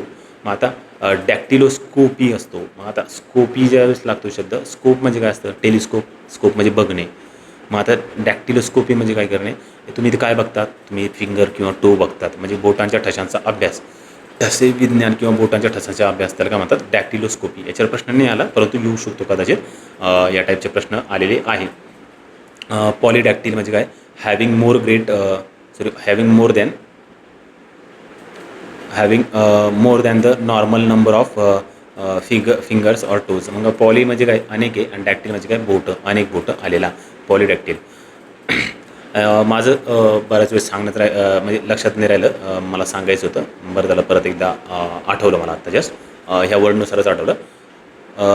मग आता डॅक्टिलोस्कोपी असतो. मग आता स्कोपी ज्यावेळेस लागतो शब्द, स्कोप म्हणजे काय असतं, टेलिस्कोप, स्कोप म्हणजे बघणे. मग आता डॅक्टिलोस्कोपी म्हणजे काय करणे, तुम्ही इथे काय बघतात, तुम्ही फिंगर किंवा टो बघतात, म्हणजे बोटांच्या ठशांचा अभ्यास, ठसे विज्ञान किंवा बोटांच्या ठसांचा अभ्यास, त्याला काय म्हणतात, डॅक्टिलोस्कोपी. याच्यावर प्रश्न नाही आला, परंतु येऊ शकतो कदाचित, या टाईपचे प्रश्न आलेले आहेत. पॉलीडॅक्टिल म्हणजे काय, having more than the normal number of fingers or toes. मग पॉली म्हणजे काय, अनेक आहे, आणि डॅक्टिल म्हणजे काय, बोटं, अनेक बोटं आलेला, पॉलीडॅक्टिल. माझं बऱ्याच वेळेस सांगण्यात म्हणजे लक्षात नाही राहिलं, मला सांगायचं होतं, बरं झालं परत एकदा आठवलं मला आत्ता जस्ट, ह्या वर्डनुसारच आठवलं.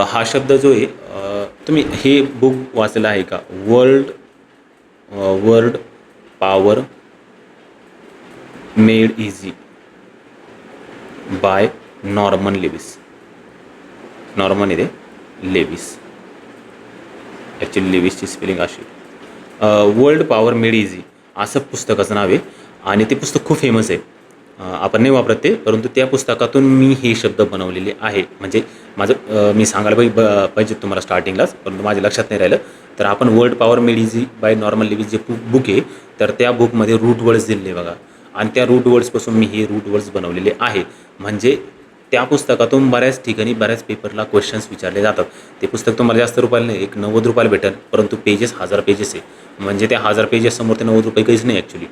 हा शब्द जो आहे, तुम्ही हे बुक वाचलेलं आहे का, word power made easy by Norman Lewis. Norman इथे लेविस, ॲक्च्युली लेविसची स्पेलिंग अशी. वर्ल्ड पॉवर मेड इझी असं पुस्तकाचं नाव आहे, आणि ते पुस्तक खूप फेमस आहे. आपण नाही वापरत ते, परंतु त्या पुस्तकातून मी हे शब्द बनवलेले आहे. म्हणजे माझं मी सांगायला पाहिजे तुम्हाला स्टार्टिंगलाच, परंतु माझ्या लक्षात नाही राहिलं. तर आपण world power made easy by Norman Lewis जे बुक आहे, तर त्या बुकमध्ये रूट वर्ड्स दिलेले बघा, आणि त्या रूट वर्ड्सपासून मी हे रूट वर्ड्स बनवलेले आहे. म्हणजे त्या पुस्तकातून बऱ्याच ठिकाणी बऱ्याच पेपरला क्वेश्चन्स विचारले जातात. ते पुस्तक तुम्हाला जास्त रुपयाला नाही, एक 90 रुपयाला भेटेल, परंतु पेजेस 1000 पेजेस आहे. म्हणजे त्या 1000 पेजेससमोर ते 90 रुपये काहीच नाही ॲक्च्युली.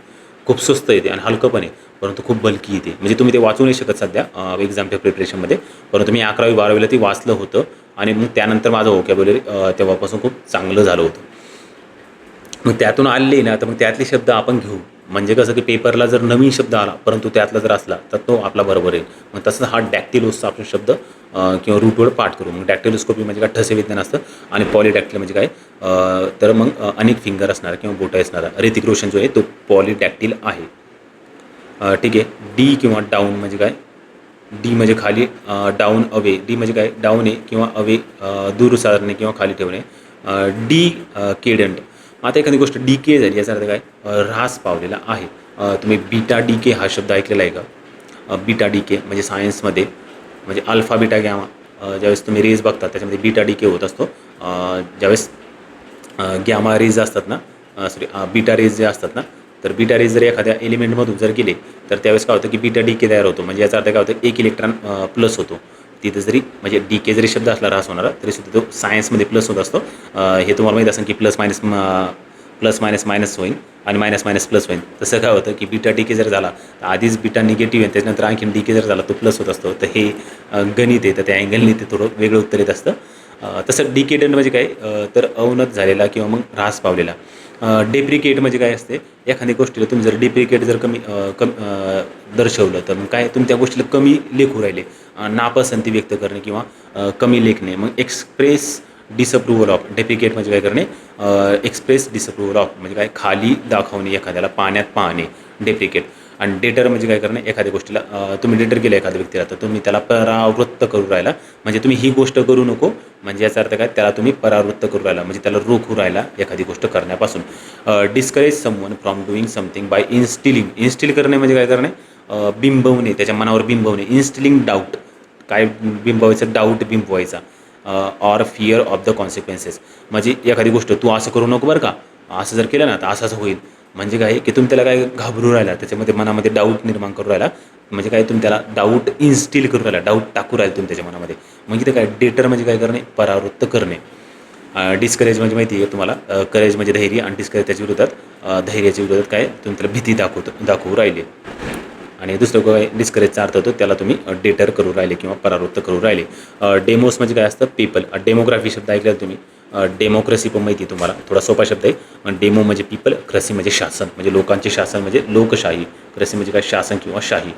खूप स्वस्त येते आणि हलकं पण आहे, परंतु खूप बल्की येते. म्हणजे तुम्ही ते वाचू नाही शकत सध्या एक्झामच्या प्रिपरेशनमध्ये, परंतु मी 11वी 12वीला ते वाचलं होतं, आणि मग त्यानंतर माझं व्होकॅब्युलरी तेव्हापासून खूप चांगलं झालं होतं. मग त्यातून आलेले ना, तर मग त्यातले शब्द आपण घेऊ. म्हणजे कसं की पेपरला जर नवीन शब्द आला, परंतु त्यातला जर असला तर तो आपला बरोबर येईल. मग तसं हा डॅक्टिलोसचा आपण शब्द किंवा रूटवर्ड पाठ करू. मग डॅक्टिलोस्कोपी म्हणजे काय, ठसे विज्ञान असतं, आणि पॉलीडॅक्टिल म्हणजे काय, तर मग अनेक फिंगर असणारा किंवा बोटं असणारा. ऋतिक रोशन जो आहे तो पॉलीडॅक्टिल आहे. ठीक आहे. डी किंवा डाऊन म्हणजे काय, डी म्हणजे खाली, डाऊन अवे. डी म्हणजे काय, डाऊन आहे किंवा अवे, दूर सारणे किंवा खाली ठेवणे. डी केडंट. आता एखादी गोष्ट डी के झाली याचा अर्थ काय, ऱ्हास पावलेला आहे. तुम्ही बीटा डी के हा शब्द ऐकलेला आहे का? बीटा डी के म्हणजे सायन्समध्ये म्हणजे अल्फा बीटा गॅमा, ज्यावेळेस तुम्ही रेज बघता त्याच्यामध्ये बीटा डी के होत असतो. ज्यावेळेस गॅमा रेज असतात ना, सॉरी बीटा रेज जे असतात ना, तर बीटा रेज जर एखाद्या एलिमेंटमधून जर गेले तर त्यावेळेस काय होतं की बीटा डी के तयार होतो. म्हणजे याचा अर्थ काय होतं, एक इलेक्ट्रॉन प्लस होतो तिथे. जरी म्हणजे डी के जरी शब्द असला ऱ्हास होणारा तरी सुद्धा तो सायन्समध्ये प्लस होत असतो. हे तुम्हाला माहीत असेल की प्लस मायनस मायनस होईल आणि मायनस मायनस प्लस होईल. तसं काय होतं की बीटा डी के जर झाला तर आधीच बीटा निगेटिव्ह आहे, त्याच्यानंतर आणखीन डी के जर झाला तो प्लस होत असतो. तर हे गणित आहे, तर त्या अँगलने ते थोडं वेगळं उत्तर येत असतं. तसं डिकेडंट म्हणजे काय, तर अवनत झालेला किंवा मग ऱ्हास पावलेला. डेप्रिकेट म्हणजे काय असते, एखाद्या गोष्टीला तुम्ही जर डेप्रिकेट जर दर्शवलं तर मग काय, तुम्ही त्या गोष्टीला कमी लेखू राहिले, नापसंती व्यक्त करणे किंवा कमी लेखणे. मग एक्सप्रेस डिसअप्रुव्हल ऑफ. डेप्रिकेट म्हणजे काय करणे, एक्सप्रेस डिसअप्रुव्हल ऑफ म्हणजे काय, खाली दाखवणे, एखाद्याला पाण्यात पाहणे, डेप्रिकेट. आणि डेटर म्हणजे काय करणे, एखाद्या गोष्टीला तुम्ही डेटर केलं एखाद्या व्यक्तीला तर तुम्ही त्याला परावृत्त करू राहिला, म्हणजे तुम्ही ही गोष्ट करू नको, म्हणजे याचा अर्थ काय, त्याला तुम्ही परावृत्त करू राहिला म्हणजे त्याला रोखू राहिला एखादी गोष्ट करण्यापासून. Discourage someone from doing something by instilling. Instil करणे म्हणजे काय करणे, बिंबवणे, त्याच्या मनावर बिंबवणे. इन्स्टिलिंग डाऊट, काय बिंबवायचं, डाऊट बिंबवायचा. Or fear of the consequences म्हणजे एखादी गोष्ट तू असं करू नको बरं का, असं जर केलं ना तर असं होईल. म्हणजे काय की तुम्ही त्याला काय घाबरू राहिला, त्याच्यामध्ये मनामध्ये डाऊट निर्माण करू राहिला. म्हणजे काय, तुम्ही त्याला डाऊट इन्स्टिल करू राहिला, डाऊट टाकू राहिले तुम्ही त्याच्या मनामध्ये. मग इथे काय, डेटर म्हणजे काय करणे, परावृत्त करणे. डिस्करेज म्हणजे माहिती आहे तुम्हाला, करेज म्हणजे धैर्य आणि डिस्करेज त्याच्या विरोधात, धैर्याच्या विरोधात काय, तुम्ही त्याला भीती दाखवू राहिले. आणि दुसरं काय, डिस्करेजचा अर्थ होतो त्याला तुम्ही डेटर करू राहिले किंवा परावृत्त करू राहिले. डेमोस म्हणजे काय असतं, पीपल. डेमोग्राफी शब्द ऐकलेला तुम्ही. डेमोक्रेसी पण माहिती आहे तुम्हाला, थोडा सोपा शब्द आहे. डेमो म्हणजे पीपल, क्रेसी म्हणजे शासन, म्हणजे लोकांचे शासन म्हणजे लोकशाही. क्रेसी म्हणजे काय, शासन किंवा शाही.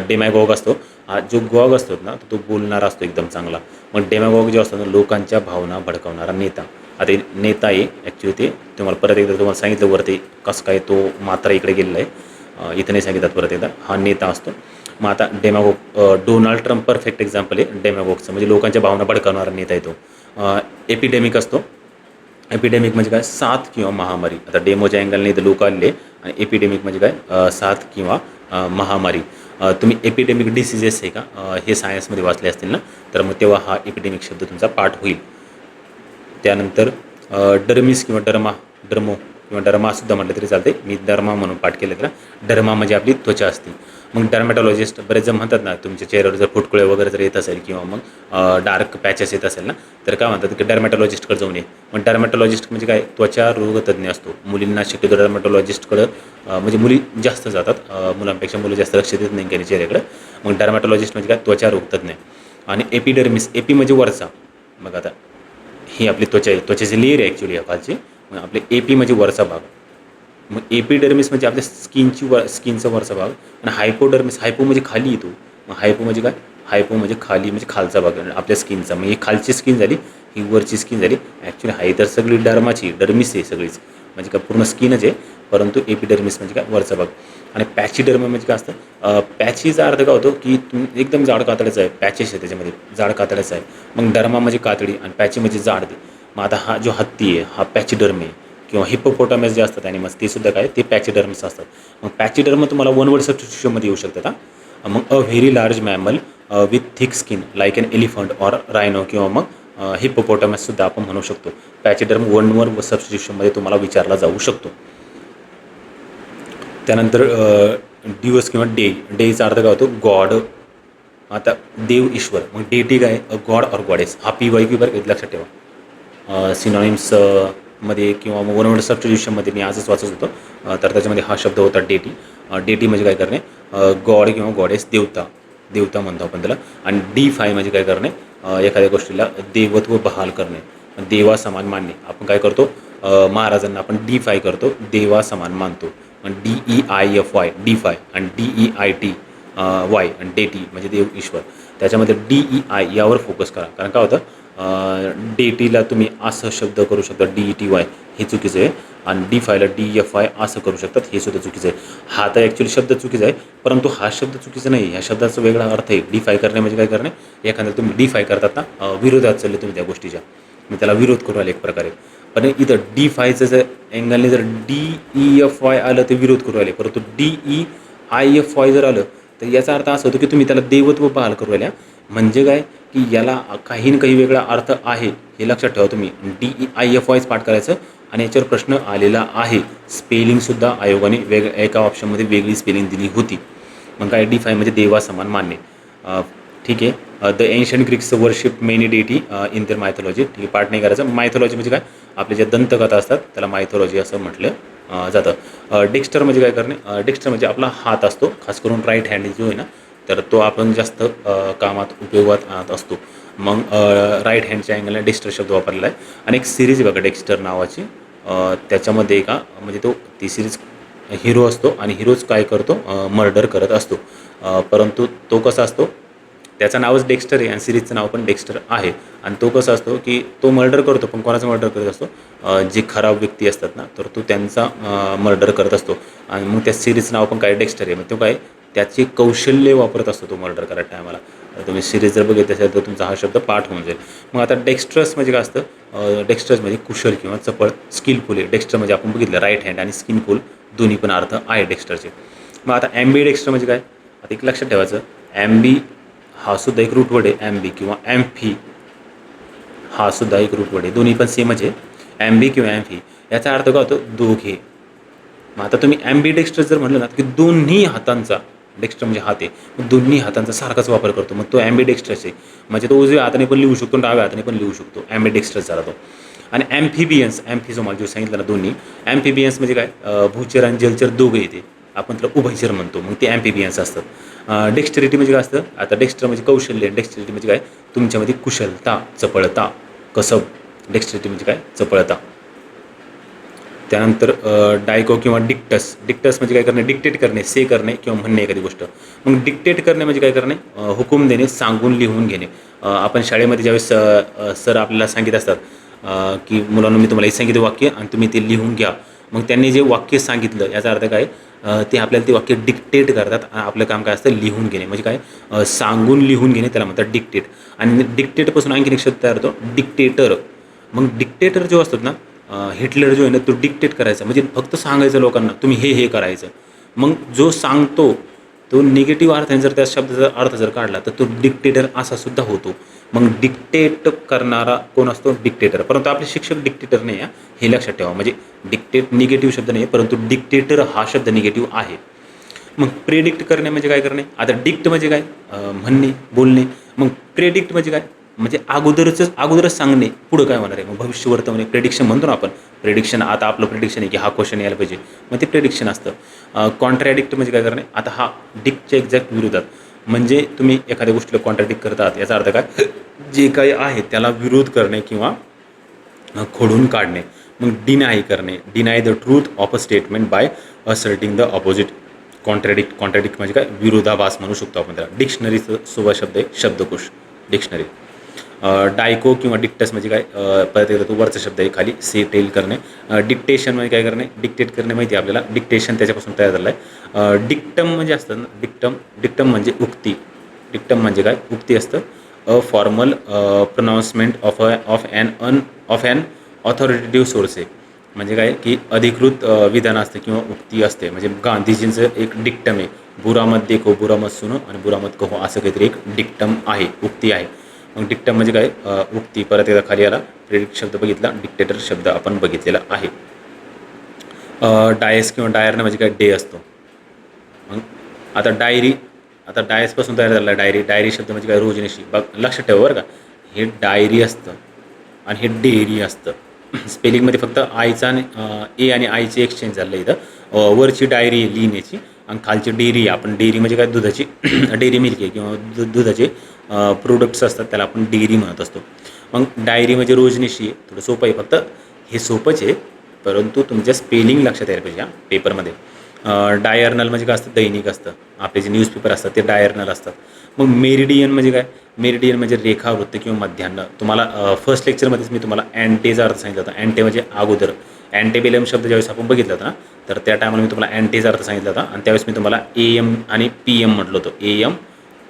डेमॅगॉग असतो, हा जो गॉग असतो ना तो बोलणारा असतो एकदम चांगला. मग डेमॅगॉग जो असतो ना, लोकांच्या भावना भडकवणारा नेता. आता नेता आहे ॲक्च्युली, ते तुम्हाला परत एकदा तुम्हाला सांगितलं वरती कसं काय तो मात्रा इकडे गेलेला आहे, इथं नाही सांगितलं परत एकदा. हा नेता असतो. मग आता डेमॅगॉग, डोनाल्ड ट्रम्प परफेक्ट एक्झाम्पल आहे डेमॅगॉगचं, म्हणजे लोकांच्या भावना भडकवणारा नेता आहे तो. एपिडेमिक असतो. एपिडेमिक म्हणजे काय, साथ किंवा महामारी. आता डेमोच्या अँगलने इथं लोक आले आणि एपिडेमिक म्हणजे काय, साथ किंवा महामारी. तुम्ही एपिडेमिक डिसिजेस आहे का, हे सायन्समध्ये वाचले असतील ना, तर मग तेव्हा हा एपिडेमिक शब्द तुमचा पाठ होईल. त्यानंतर डर्मिस किंवा डर्मो किंवा डर्मासुद्धा म्हटलं तरी चालते, मी डर्मा म्हणून पाठ केलं तर. डर्मा म्हणजे आपली त्वचा असते. मग डर्मॅटॉलॉजिस्ट बरेच जण म्हणतात ना, तुमच्या चेहऱ्यावर जर फुटकुळे वगैरे जर येत असेल किंवा मग डार्क पॅचेस येत असेल ना, तर काय म्हणतात की डर्मॅटॉलॉजिस्टकडे जाऊन ये. मग डर्मॅटॉलॉजिस्ट म्हणजे काय, त्वचा रोगतज्ञ असतो. मुलींना शक्यतो डर्मॅटॉलॉजिस्टकडं म्हणजे मुली जास्त जातात, मुलांपेक्षा मुलं जास्त लक्ष देत नाही काही चेहऱ्याकडं. मग डर्मॅटॉलॉजिस्ट म्हणजे काय, त्वचा रोगतज्ञ. आणि एपिडर्मिस, एपी म्हणजे वरचा. मग आता ही आपली त्वचा आहे, त्वचेची लेअर आहे ॲक्च्युली या खालची. मग आपले एपी म्हणजे वरचा भाग. मग एपिडर्मिस म्हणजे आपल्या स्किनचा वरचा भाग. आणि हायपो म्हणजे खाली येतो. मग हायपो म्हणजे काय, हायपो म्हणजे खाली म्हणजे खालचा भाग आपल्या स्किनचा. मग ही खालची स्किन झाली, ही वरची स्किन झाली. ॲक्च्युली हाय तर सगळी डर्मिस आहे सगळीच, म्हणजे काय पूर्ण स्किनच आहे, परंतु एपिडर्मिस म्हणजे काय, वरचा भाग. आणि पॅचीडर्म म्हणजे काय असतं, पॅचीचा अर्थ काय होतो की तुम्ही एकदम जाड कातड्याचं आहे, पॅचेस आहे त्याच्यामध्ये, जाड कातड्याचं आहे. मग डर्मा म्हणजे कातडी आणि पॅची म्हणजे जाड. मग आता हा जो हत्ती आहे हा पॅचीडर्म आहे, किंवा हिप्पोपोटामस जे असतात ॲनिमल्स ते सुद्धा काय, ते पॅचीडर्म्स असतात. मग पॅचीडर्म तुम्हाला वन वर्ड सबस्टिट्यूशनमध्ये येऊ शकतात. मग a very large mammal with thick skin like an elephant or rhino किंवा मग हिप्पोपोटामससुद्धा आपण म्हणू शकतो. पॅचीडर्म वन वर्ड सबस्टिट्यूशनमध्ये तुम्हाला विचारला जाऊ शकतो. त्यानंतर डिवस किंवा डेचा अर्थ काय होतो, गॉड. आता देव ईश्वर. मग डेटी काय, गॉड ऑर गॉडेस. हा PYQ बरं लक्षात ठेवा. सिनॉनिम्स मध्ये किंवा मग वन वर्ड सबस्टिट्यूशनमध्ये मी आजच वाचत होतो, तर त्याच्यामध्ये हा शब्द होता डेटी. डेटी म्हणजे काय करणे, गॉड किंवा गॉडेस, देवता म्हणतो आपण त्याला. आणि DFI म्हणजे काय करणे, एखाद्या गोष्टीला देवत्व बहाल करणे, देवा समान मानणे. आपण काय करतो, महाराजांना आपण DFI करतो, देवा समान मानतो. आणि DEIFY DFI आणि DEITY आणि डेटी म्हणजे देव ईश्वर. त्याच्यामध्ये DEI यावर फोकस करा, कारण काय होतं डेटीला तुम्ही असं शब्द करू शकता, DETY, हे चुकीचं आहे. आणि DFIला DFI असं करू शकतात, हे सुद्धा चुकीचं आहे. हा तर ॲक्च्युली शब्द चुकीचा आहे, परंतु हा शब्द चुकीचा नाही. ह्या शब्दाचा वेगळा अर्थ आहे. DFI करणे म्हणजे काय करणे, एखाद्याला तुम्ही DFI करतात ना, विरोधात चालले तुम्ही त्या गोष्टीच्या, मग त्याला विरोध करू आले एक प्रकारे. पण इथं DFIचं जर अँगलने जर DEFY आलं ते विरोध करू आले, परंतु DEIFY जर आलं तर याचा अर्थ असा होतो की तुम्ही त्याला देवत्व बहाल करू आल्या. म्हणजे काय की याला काही ना काही वेगळा अर्थ आहे, हे लक्षात ठेवा तुम्ही. DEIFYच पाठ करायचं आणि याच्यावर प्रश्न आलेला आहे. स्पेलिंगसुद्धा आयोगाने एका ऑप्शनमध्ये वेगळी स्पेलिंग दिली होती. मग काय DFI म्हणजे देवा समान मानणे. ठीक आहे. The ancient Greeks worship many deity in their mythology. ठीक आहे, पाठ नाही करायचं. मायथॉलॉजी म्हणजे काय, आपल्या ज्या दंतकथा असतात त्याला मायथॉलॉजी असं म्हटलं जातं. डेक्स्टर म्हणजे काय करणे, डेक्स्टर म्हणजे आपला हात असतो, खास करून राईट हँड जो आहे ना, तर तो आपण जास्त कामात उपयोगात आणत असतो. मग राईट हँडच्या अँगलला डेक्स्टर शब्द वापरलेला आहे. आणि एक सिरीज आहे बघा डेक्स्टर नावाची, त्याच्यामध्ये का म्हणजे ती सिरीज हिरो असतो आणि हिरोज काय करतो, मर्डर करत असतो. परंतु तो कसा असतो, त्याचं नावच डेक्स्टर आहे आणि सिरीजचं नाव पण डेक्स्टर आहे. आणि तो कसा असतो की तो मर्डर करतो, पण कोणाचा मर्डर करत असतो, जे खराब व्यक्ती असतात ना, तर तो त्यांचा मर्डर करत असतो. आणि मग त्या सिरीजचं नाव पण काय डेक्स्टर आहे. मग तो काय त्याचे कौशल्य वापरत असतो तो मर्डर करायच्या टायमाला. तुम्ही सिरीज जर बघितली असेल तर तुमचा हा शब्द पाठ होऊन जाईल. मग आता डेक्स्ट्रस म्हणजे काय असतं, डेक्स्ट्रस म्हणजे कुशल किंवा चपळ, स्किलफुल आहे. डेक्स्टर म्हणजे आपण बघितलं राईट हँड आणि स्किलफुल दोन्ही पण अर्थ आहे डेक्स्टरचे. मग आता ॲम्बी डेक्स्टर म्हणजे काय, आता एक लक्षात ठेवायचं, ॲम्बी हा सुद्धा एक रूट वर्ड आहे. ॲम्बी किंवा ॲम्फी हा सुद्धा एक रूट वर्ड आहे. दोन्ही पण सेमच आहे, ॲम्बी किंवा ॲम्फी. याचा अर्थ काय होतो, दोघे. मग आता तुम्ही ॲम्बीडेक्स्टर जर म्हटलं ना की दोन्ही हातांचा, डेक्स्टर म्हणजे हात आहे, मग दोन्ही हातांचा सारखाच वापर करतो, मग तो ॲम्बीडेक्स्टरच आहे. म्हणजे तो उजव्या हाताने पण लिहू शकतो, डाव्या हाताने पण लिहू शकतो, ॲम्बीडेक्स्टरच झाला तो. आणि ॲम्फिबियन्स, ॲम्फी जो मला जो सांगितलं ना दोन्ही, ॲम्फिबियन्स म्हणजे काय, भूचर आणि जलचर दोघे येते, आपण त्याला उभयचर म्हणतो, मग ते ॲम्फिबियन्स असतात. डेक्स्टरिटी म्हणजे काय असतं, आता डेक्स्टर म्हणजे कौशल्य, डेक्स्टरिटी म्हणजे काय, तुमच्यामध्ये कुशलता, चपळता, कसब. डेक्स्टरिटी म्हणजे काय, चपळता. त्यानंतर डायको किंवा डिक्टस. डिक्टस म्हणजे काय करणे, डिक्टेट करणे, से करणे किंवा म्हणणे एखादी गोष्ट. मग डिक्टेट करणे म्हणजे काय करणे, हुकूम देणे, सांगून लिहून घेणे. आपण शाळेमध्ये ज्यावेळेस सर आपल्याला सांगित असतात की मुलांना मी तुम्हाला हे सांगितलं वाक्य आणि तुम्ही ते लिहून घ्या. मग त्यांनी जे वाक्य सांगितलं याचा अर्थ काय, ते आपल्याला ते वाक्य डिक्टेट करतात आणि आपलं काम काय असतं, लिहून घेणे. म्हणजे काय, सांगून लिहून घेणे, त्याला म्हणतात डिक्टेट. आणि डिक्टेटपासून आणखी एक शब्द तयार होतो, डिक्टेटर. मग डिक्टेटर जो असतात ना, हिटलर जो आहे ना, तो डिक्टेट करायचा म्हणजे फक्त सांगायचं लोकांना तुम्ही हे करायचं. मग जो सांगतो तो निगेटिव्ह अर्थाने जर त्या शब्दाचा अर्थ जर काढला तर तो डिक्टेटर असा सुद्धा होतो. मग डिक्टेट करणारा कोण असतो, डिक्टेटर. परंतु आपले शिक्षक डिक्टेटर नाही, हे लक्षात ठेवा. म्हणजे डिक्टेट निगेटिव्ह शब्द नाही, परंतु डिक्टेटर हा शब्द निगेटिव्ह आहे. मग प्रेडिक्ट करणे म्हणजे काय करणे, आता डिक्ट म्हणजे काय, म्हणणे, बोलणे. मग प्रेडिक्ट म्हणजे काय, म्हणजे अगोदरच सांगणे पुढं काय होणार आहे, मग भविष्य वर्तवणे, प्रेडिक्शन म्हणतो ना आपण. प्रेडिक्शन, आता आपलं प्रेडिक्शन आहे की हा क्वेश्चन यायला पाहिजे, मग ते प्रेडिक्शन असतं. कॉन्ट्रॅडिक्ट म्हणजे काय करणे, आता हा डिक्टच्या एक्झॅक्ट विरोधात. म्हणजे तुम्ही एखाद्या गोष्टीला कॉन्ट्रॅडिक्ट करतात, याचा अर्थ काय, जे काही आहे त्याला विरोध करणे किंवा खोडून काढणे. मग डिनाय करणे, deny the truth of a statement by asserting the opposite. Contradict म्हणजे काय, विरोधाभास म्हणू शकतो आपण त्याला. डिक्शनरीचं सोबत शब्द आहे शब्दकोश, डिक्शनरी. डायको किंवा डिक्टस म्हणजे काय, परत एकदा तो वरचा शब्द आहे, खाली से टेल करणे. डिक्टेशन म्हणजे काय करणे, डिक्टेट करणे माहिती आहे आपल्याला, डिक्टेशन त्याच्यापासून तयार झालं आहे. डिक्टम म्हणजे असतं ना, डिक्टम म्हणजे उक्ती. डिक्टम म्हणजे काय, उक्ती असतं. A formal pronouncement of an authoritative source आहे. म्हणजे काय की अधिकृत विधान असतं किंवा उक्ती असते. म्हणजे गांधीजींचं एक डिक्टम आहे, बुरा मत देखो बुरा मत सुनो आणि बुरा मत कहो, असं काहीतरी एक डिक्टम आहे, उक्ती आहे. मग डिक्टम म्हणजे काय, उक्ती. परत एकदा खाली आला, प्रेडिक्ट शब्द बघितला, डिक्टेटर शब्द आपण बघितलेला आहे. डायस किंवा डायरनं म्हणजे काय, डे असतो. मग आता डायरी, आता डायसपासून तयार झाला डायरी शब्द म्हणजे काय, रोजनिशी. बघ लक्षात ठेवा बरं का, हे डायरी असतं आणि हे डेअरी असतं. स्पेलिंगमध्ये फक्त आयचा आणि ए आणि आयची एक्सचेंज झालं इथं. वरची डायरी आहे लिहिण्याची आणि खालची डेअरी. आपण डेअरी म्हणजे काय, दुधाची डेअरी मिल्क आहे किंवा दुधाचे प्रोडक्ट्स असतात, त्याला आपण डेअरी म्हणत असतो. मग डायरी म्हणजे रोजनिशी आहे, थोडं सोपं आहे. फक्त हे सोपंच आहे, परंतु तुमच्या स्पेलिंग लक्षात यायला पाहिजे पेपरमध्ये. डायर्नल म्हणजे काय असतं, दैनिक असतं. आपले जे न्यूजपेपर असतात ते डायर्नल असतात. मग मेरिडियन म्हणजे काय? मेरिडियन म्हणजे रेखावृत्त किंवा मध्यान्ह. तुम्हाला फर्स्ट लेक्चरमध्येच मी तुम्हाला अँटेचा अर्थ सांगितला होता. अँटे म्हणजे अगोदर. अँटेबेलम शब्द ज्यावेळेस आपण बघितला होता ना, तर त्या टायमाला मी तुम्हाला अँटेचा अर्थ सांगितला होता आणि त्यावेळेस मी तुम्हाला AM आणि PM म्हटलं होतं. AM,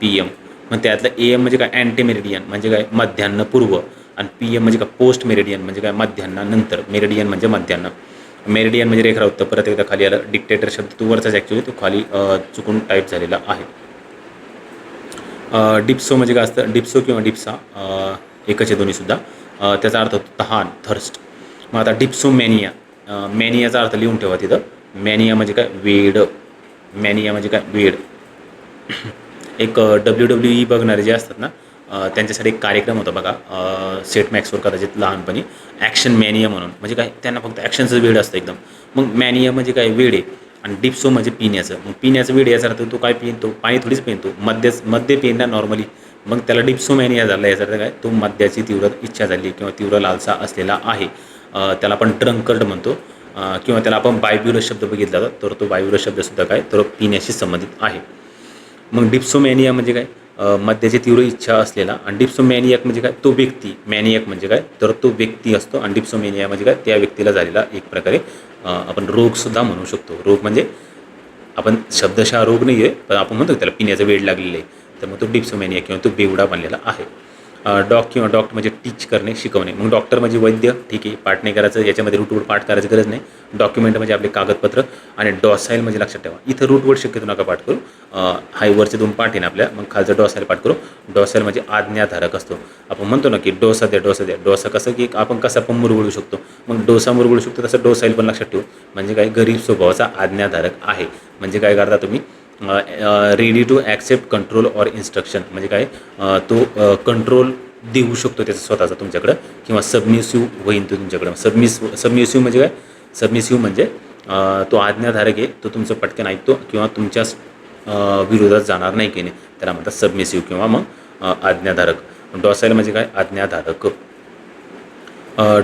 PM. मग त्यातलं AM म्हणजे काय? अँटे मेरिडियन म्हणजे काय? मध्यान्ह पूर्व. आणि PM म्हणजे काय? पोस्ट मेरिडियन म्हणजे काय? मध्यान्हानंतर. मेरिडियन म्हणजे मध्यान्ह. मेरिडियन म्हणजे रेखावृत्त. परत एकदा खाली आलं. डिक्टेटर शब्द तो वरचाच ॲक्च्युली तो खाली चुकून टाईप झालेला आहे. डिप्सो म्हणजे काय असतं? डिप्सो किंवा डिप्सा एकच आहे दोन्हीसुद्धा. त्याचा अर्थ होतो तहान, थर्स्ट. मग आता डिप्सोमॅनिया. मॅनियाचा अर्थ लिहून ठेवा तिथं. मॅनिया म्हणजे काय? वेड. मॅनिया म्हणजे काय? वेड. एक WWE बघणारे जे असतात ना, त्यांच्यासाठी एक कार्यक्रम होता बघा, सेट मॅक्सवर कदाचित लहानपणी, ॲक्शन मॅनिया म्हणून. म्हणजे काय? त्यांना फक्त ॲक्शनचं वेड असतं एकदम. मग मॅनिया म्हणजे काय? वेड आहे. आणि डिप्सो म्हणजे पिण्याचं. मग पिण्याचं वेड याचा अर्थ तो काय पितो? पाणी थोडीच पितो. मद्य पिणार नॉर्मली. मग त्याला डिप्सोमॅनिया झाला. याचा अर्थ काय? तो मद्याची तीव्र इच्छा झाली किंवा तीव्र लालसा असलेला आहे. त्याला आपण ड्रंकर्ड म्हणतो किंवा त्याला आपण बायब्युलस शब्द बघितला होता, तर तो बायब्युलस शब्दसुद्धा काय? तर पिण्याशी संबंधित आहे. मग डिप्सोमॅनिया म्हणजे काय? मद्याची तीव्र इच्छा असलेला. आणि डिप्सोमॅनियाक म्हणजे काय? तो व्यक्ती. मॅनियाक म्हणजे काय? तर तो व्यक्ती असतो. आणि डिप्सोमॅनिया म्हणजे काय? त्या व्यक्तीला झालेला एक प्रकारे आपण रोगसुद्धा म्हणू शकतो. रोग म्हणजे आपण शब्दशः रोग नाही आहे, पण आपण म्हणतो त्याला पिण्याचा वेड लागलेला आहे. तर मग तो डिप्सोमॅनिया किंवा तो बेवडा बनलेला आहे. डॉक किंवा डॉक्ट म्हणजे टीच करणे, शिकवणे. मग डॉक्टर म्हणजे वैद्य, ठीक आहे, पाठ नाही करायचं, याच्यामध्ये रूटवर्ड पाठ करायची गरज नाही. डॉक्युमेंट म्हणजे आपले कागदपत्र. आणि डॉसाईल म्हणजे लक्षात ठेवा, इथं रूटवर्ड शक्यतो नका पाठ करू. हायवरचे 2 पाठ आहे ना आपल्या, मग खालचं डॉसाईल पाठ करू. डॉसाईल म्हणजे आज्ञाधारक असतो. आपण म्हणतो ना की डोसा द्या, डोसा द्या. डोसा कसं की आपण कसं पण मुरगळू शकतो, मग डोसा मुरगळू शकतो, तसं डॉसाईल पण लक्षात ठेवू. म्हणजे काय? गरीब स्वभावाचा आज्ञाधारक आहे. म्हणजे काय करता तुम्ही? Ready to accept control or instruction. म्हणजे काय? तो कंट्रोल देऊ शकतो त्याचा स्वतःचा तुमच्याकडं, किंवा सबमिसिव्ह होईन तो तुमच्याकडं. सबमिसिव्ह म्हणजे काय? सबमिसिव्ह म्हणजे तो आज्ञाधारक आहे, तो तुमचं पटकन ऐकतो किंवा तुमच्या विरोधात जाणार नाही की नाही, त्याला म्हणतात सबमिसिव्ह किंवा मग आज्ञाधारक. डॉसाईल म्हणजे काय? आज्ञाधारक.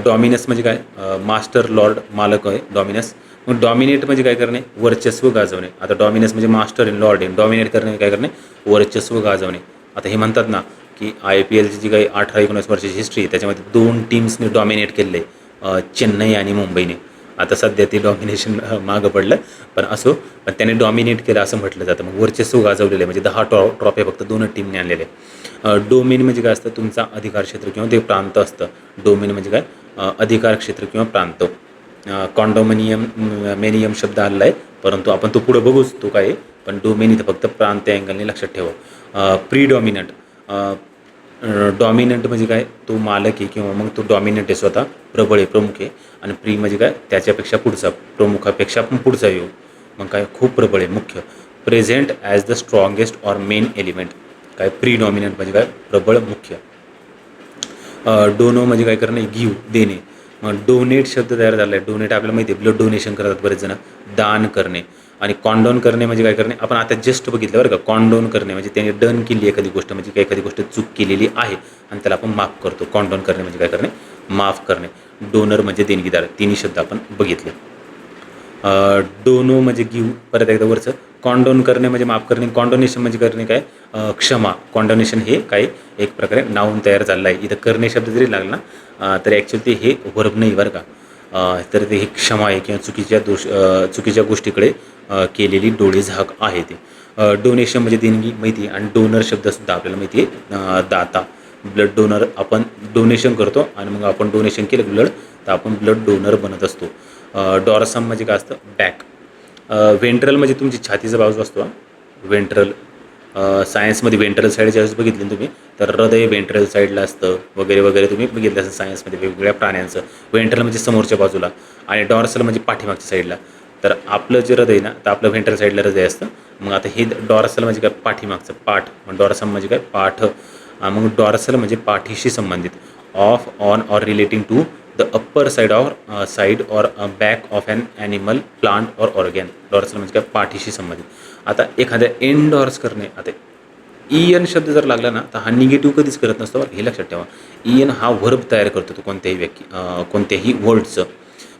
डॉमिनस म्हणजे काय? मास्टर, लॉर्ड, मालक आहे डॉमिनस. मग डॉमिनेट म्हणजे काय करणे? वर्चस्व गाजवणे. आता डॉमिनस म्हणजे मास्टर आहे, लॉर्ड आहे. डॉमिनेट करणे काय करणे? वर्चस्व गाजवणे. आता हे म्हणतात ना की IPLची जी काही 18-19 वर्षाची हिस्ट्री आहे, त्याच्यामध्ये 2 टीम्सने डॉमिनेट केलेलं आहे, चेन्नई आणि मुंबईने. आता सध्या ते डॉमिनेशन मागं पडलं, पण असो, पण त्याने डॉमिनेट केलं असं म्हटलं जातं. मग वर्चस्व गाजवलेलं आहे, म्हणजे 10 ट्रॉफी फक्त 2 टीमने आणलेले आहे. डोमेन म्हणजे काय असतं? तुमचा अधिकार क्षेत्र किंवा ते प्रांत असतं. डोमेन म्हणजे काय? अधिकार क्षेत्र किंवा प्रांत. मेनियम शब्द आलेला आहे, परंतु आपण तो पुढं बघूच तो काय आहे. पण डोमेन इथं फक्त प्रांत अँगलने लक्षात ठेवा. प्रीडॉमिनंट. डॉमिनंट म्हणजे काय? तो मालक आहे किंवा मग तो डॉमिनंट आहे, स्वतः प्रबळ आहे, प्रमुख आहे. आणि प्री म्हणजे काय? त्याच्यापेक्षा पुढचा, प्रमुखापेक्षा पण पुढचा येऊ. मग काय? खूप प्रबळ आहे, मुख्य. Present as the strongest or main element. काय? प्री डॉमिनंट म्हणजे काय? प्रबळ, मुख्य. डोनो म्हणजे काय करणे? गिव, देणे. मग डोनेट शब्द तयार झाला आहे. डोनेट आपल्याला माहिती आहे, ब्लड डोनेशन करतात बरेच जण, दान करणे. आणि कॉन्डोन करणे म्हणजे काय करणे? आपण आता जस्ट बघितलं बरं का. कॉन्डोन करणे म्हणजे त्याने डन केली एखादी गोष्ट, म्हणजे काय? एखादी गोष्ट चूक केलेली आहे आणि त्याला आपण माफ करतो. कॉन्डोन करणे म्हणजे काय करणे? माफ करणे. डोनर म्हणजे देणगीदार. तिन्ही शब्द आपण बघितले. डोनो म्हणजे गिव, परत एकदा वरचं. कॉन्डोन करणे म्हणजे माफ करणे. कॉन्डोनेशन म्हणजे करणे काय? क्षमा. कॉन्डोनेशन हे काय? एक प्रकारे नाऊन तयार झालं आहे. इथं करणे शब्द जरी लागला ना, तर ॲक्च्युअली ते हे वर्ब नाही बरं का. तर ते हे क्षमा आहे किंवा चुकीच्या गोष्टीकडे केलेली डोळेझाक आहे ते. डोनेशन म्हणजे देणगी माहिती आहे. आणि डोनर शब्दसुद्धा आपल्याला माहिती आहे, दाता. ब्लड डोनर आपण डोनेशन करतो आणि मग आपण डोनेशन केलं ब्लड, तर आपण ब्लड डोनर बनत असतो. डॉरसम म्हणजे काय असतं? बॅक. वेंट्रल म्हणजे तुमची छातीचा बाजू असतो. वेंट्रल सायन्समध्ये वेंट्रल साईड ज्यावेळेस बघितली ना तुम्ही, तर हृदय वेंट्रल साईडला असतं वगैरे वगैरे, तुम्ही बघितलं असं सायन्समध्ये वेगवेगळ्या प्राण्यांचं. वेंट्रल म्हणजे समोरच्या बाजूला आणि डॉर्सल म्हणजे पाठीमागच्या साईडला. तर आपलं जे हृदय ना, तर आपलं वेंट्रल साईडला हृदय असतं. मग आता हे डॉर्सल म्हणजे काय? पाठीमागचं, पाठ. मग डॉर्सम म्हणजे काय? पाठ. मग डॉर्सल म्हणजे पाठीशी संबंधित. Of, on or relating to the upper side or back of an animal, plant or organ. Dorsal म्हणजे काय? पाठीशी संबंधित. आता एखाद्या एंडॉर्स करणे, आता EN शब्द जर लागला ना, तर हा निगेटिव्ह कधीच करत नसतो, हे लक्षात ठेवा. EN हा व्हर्ब तयार करतो तो कोणत्याही कोणत्याही वर्डचं.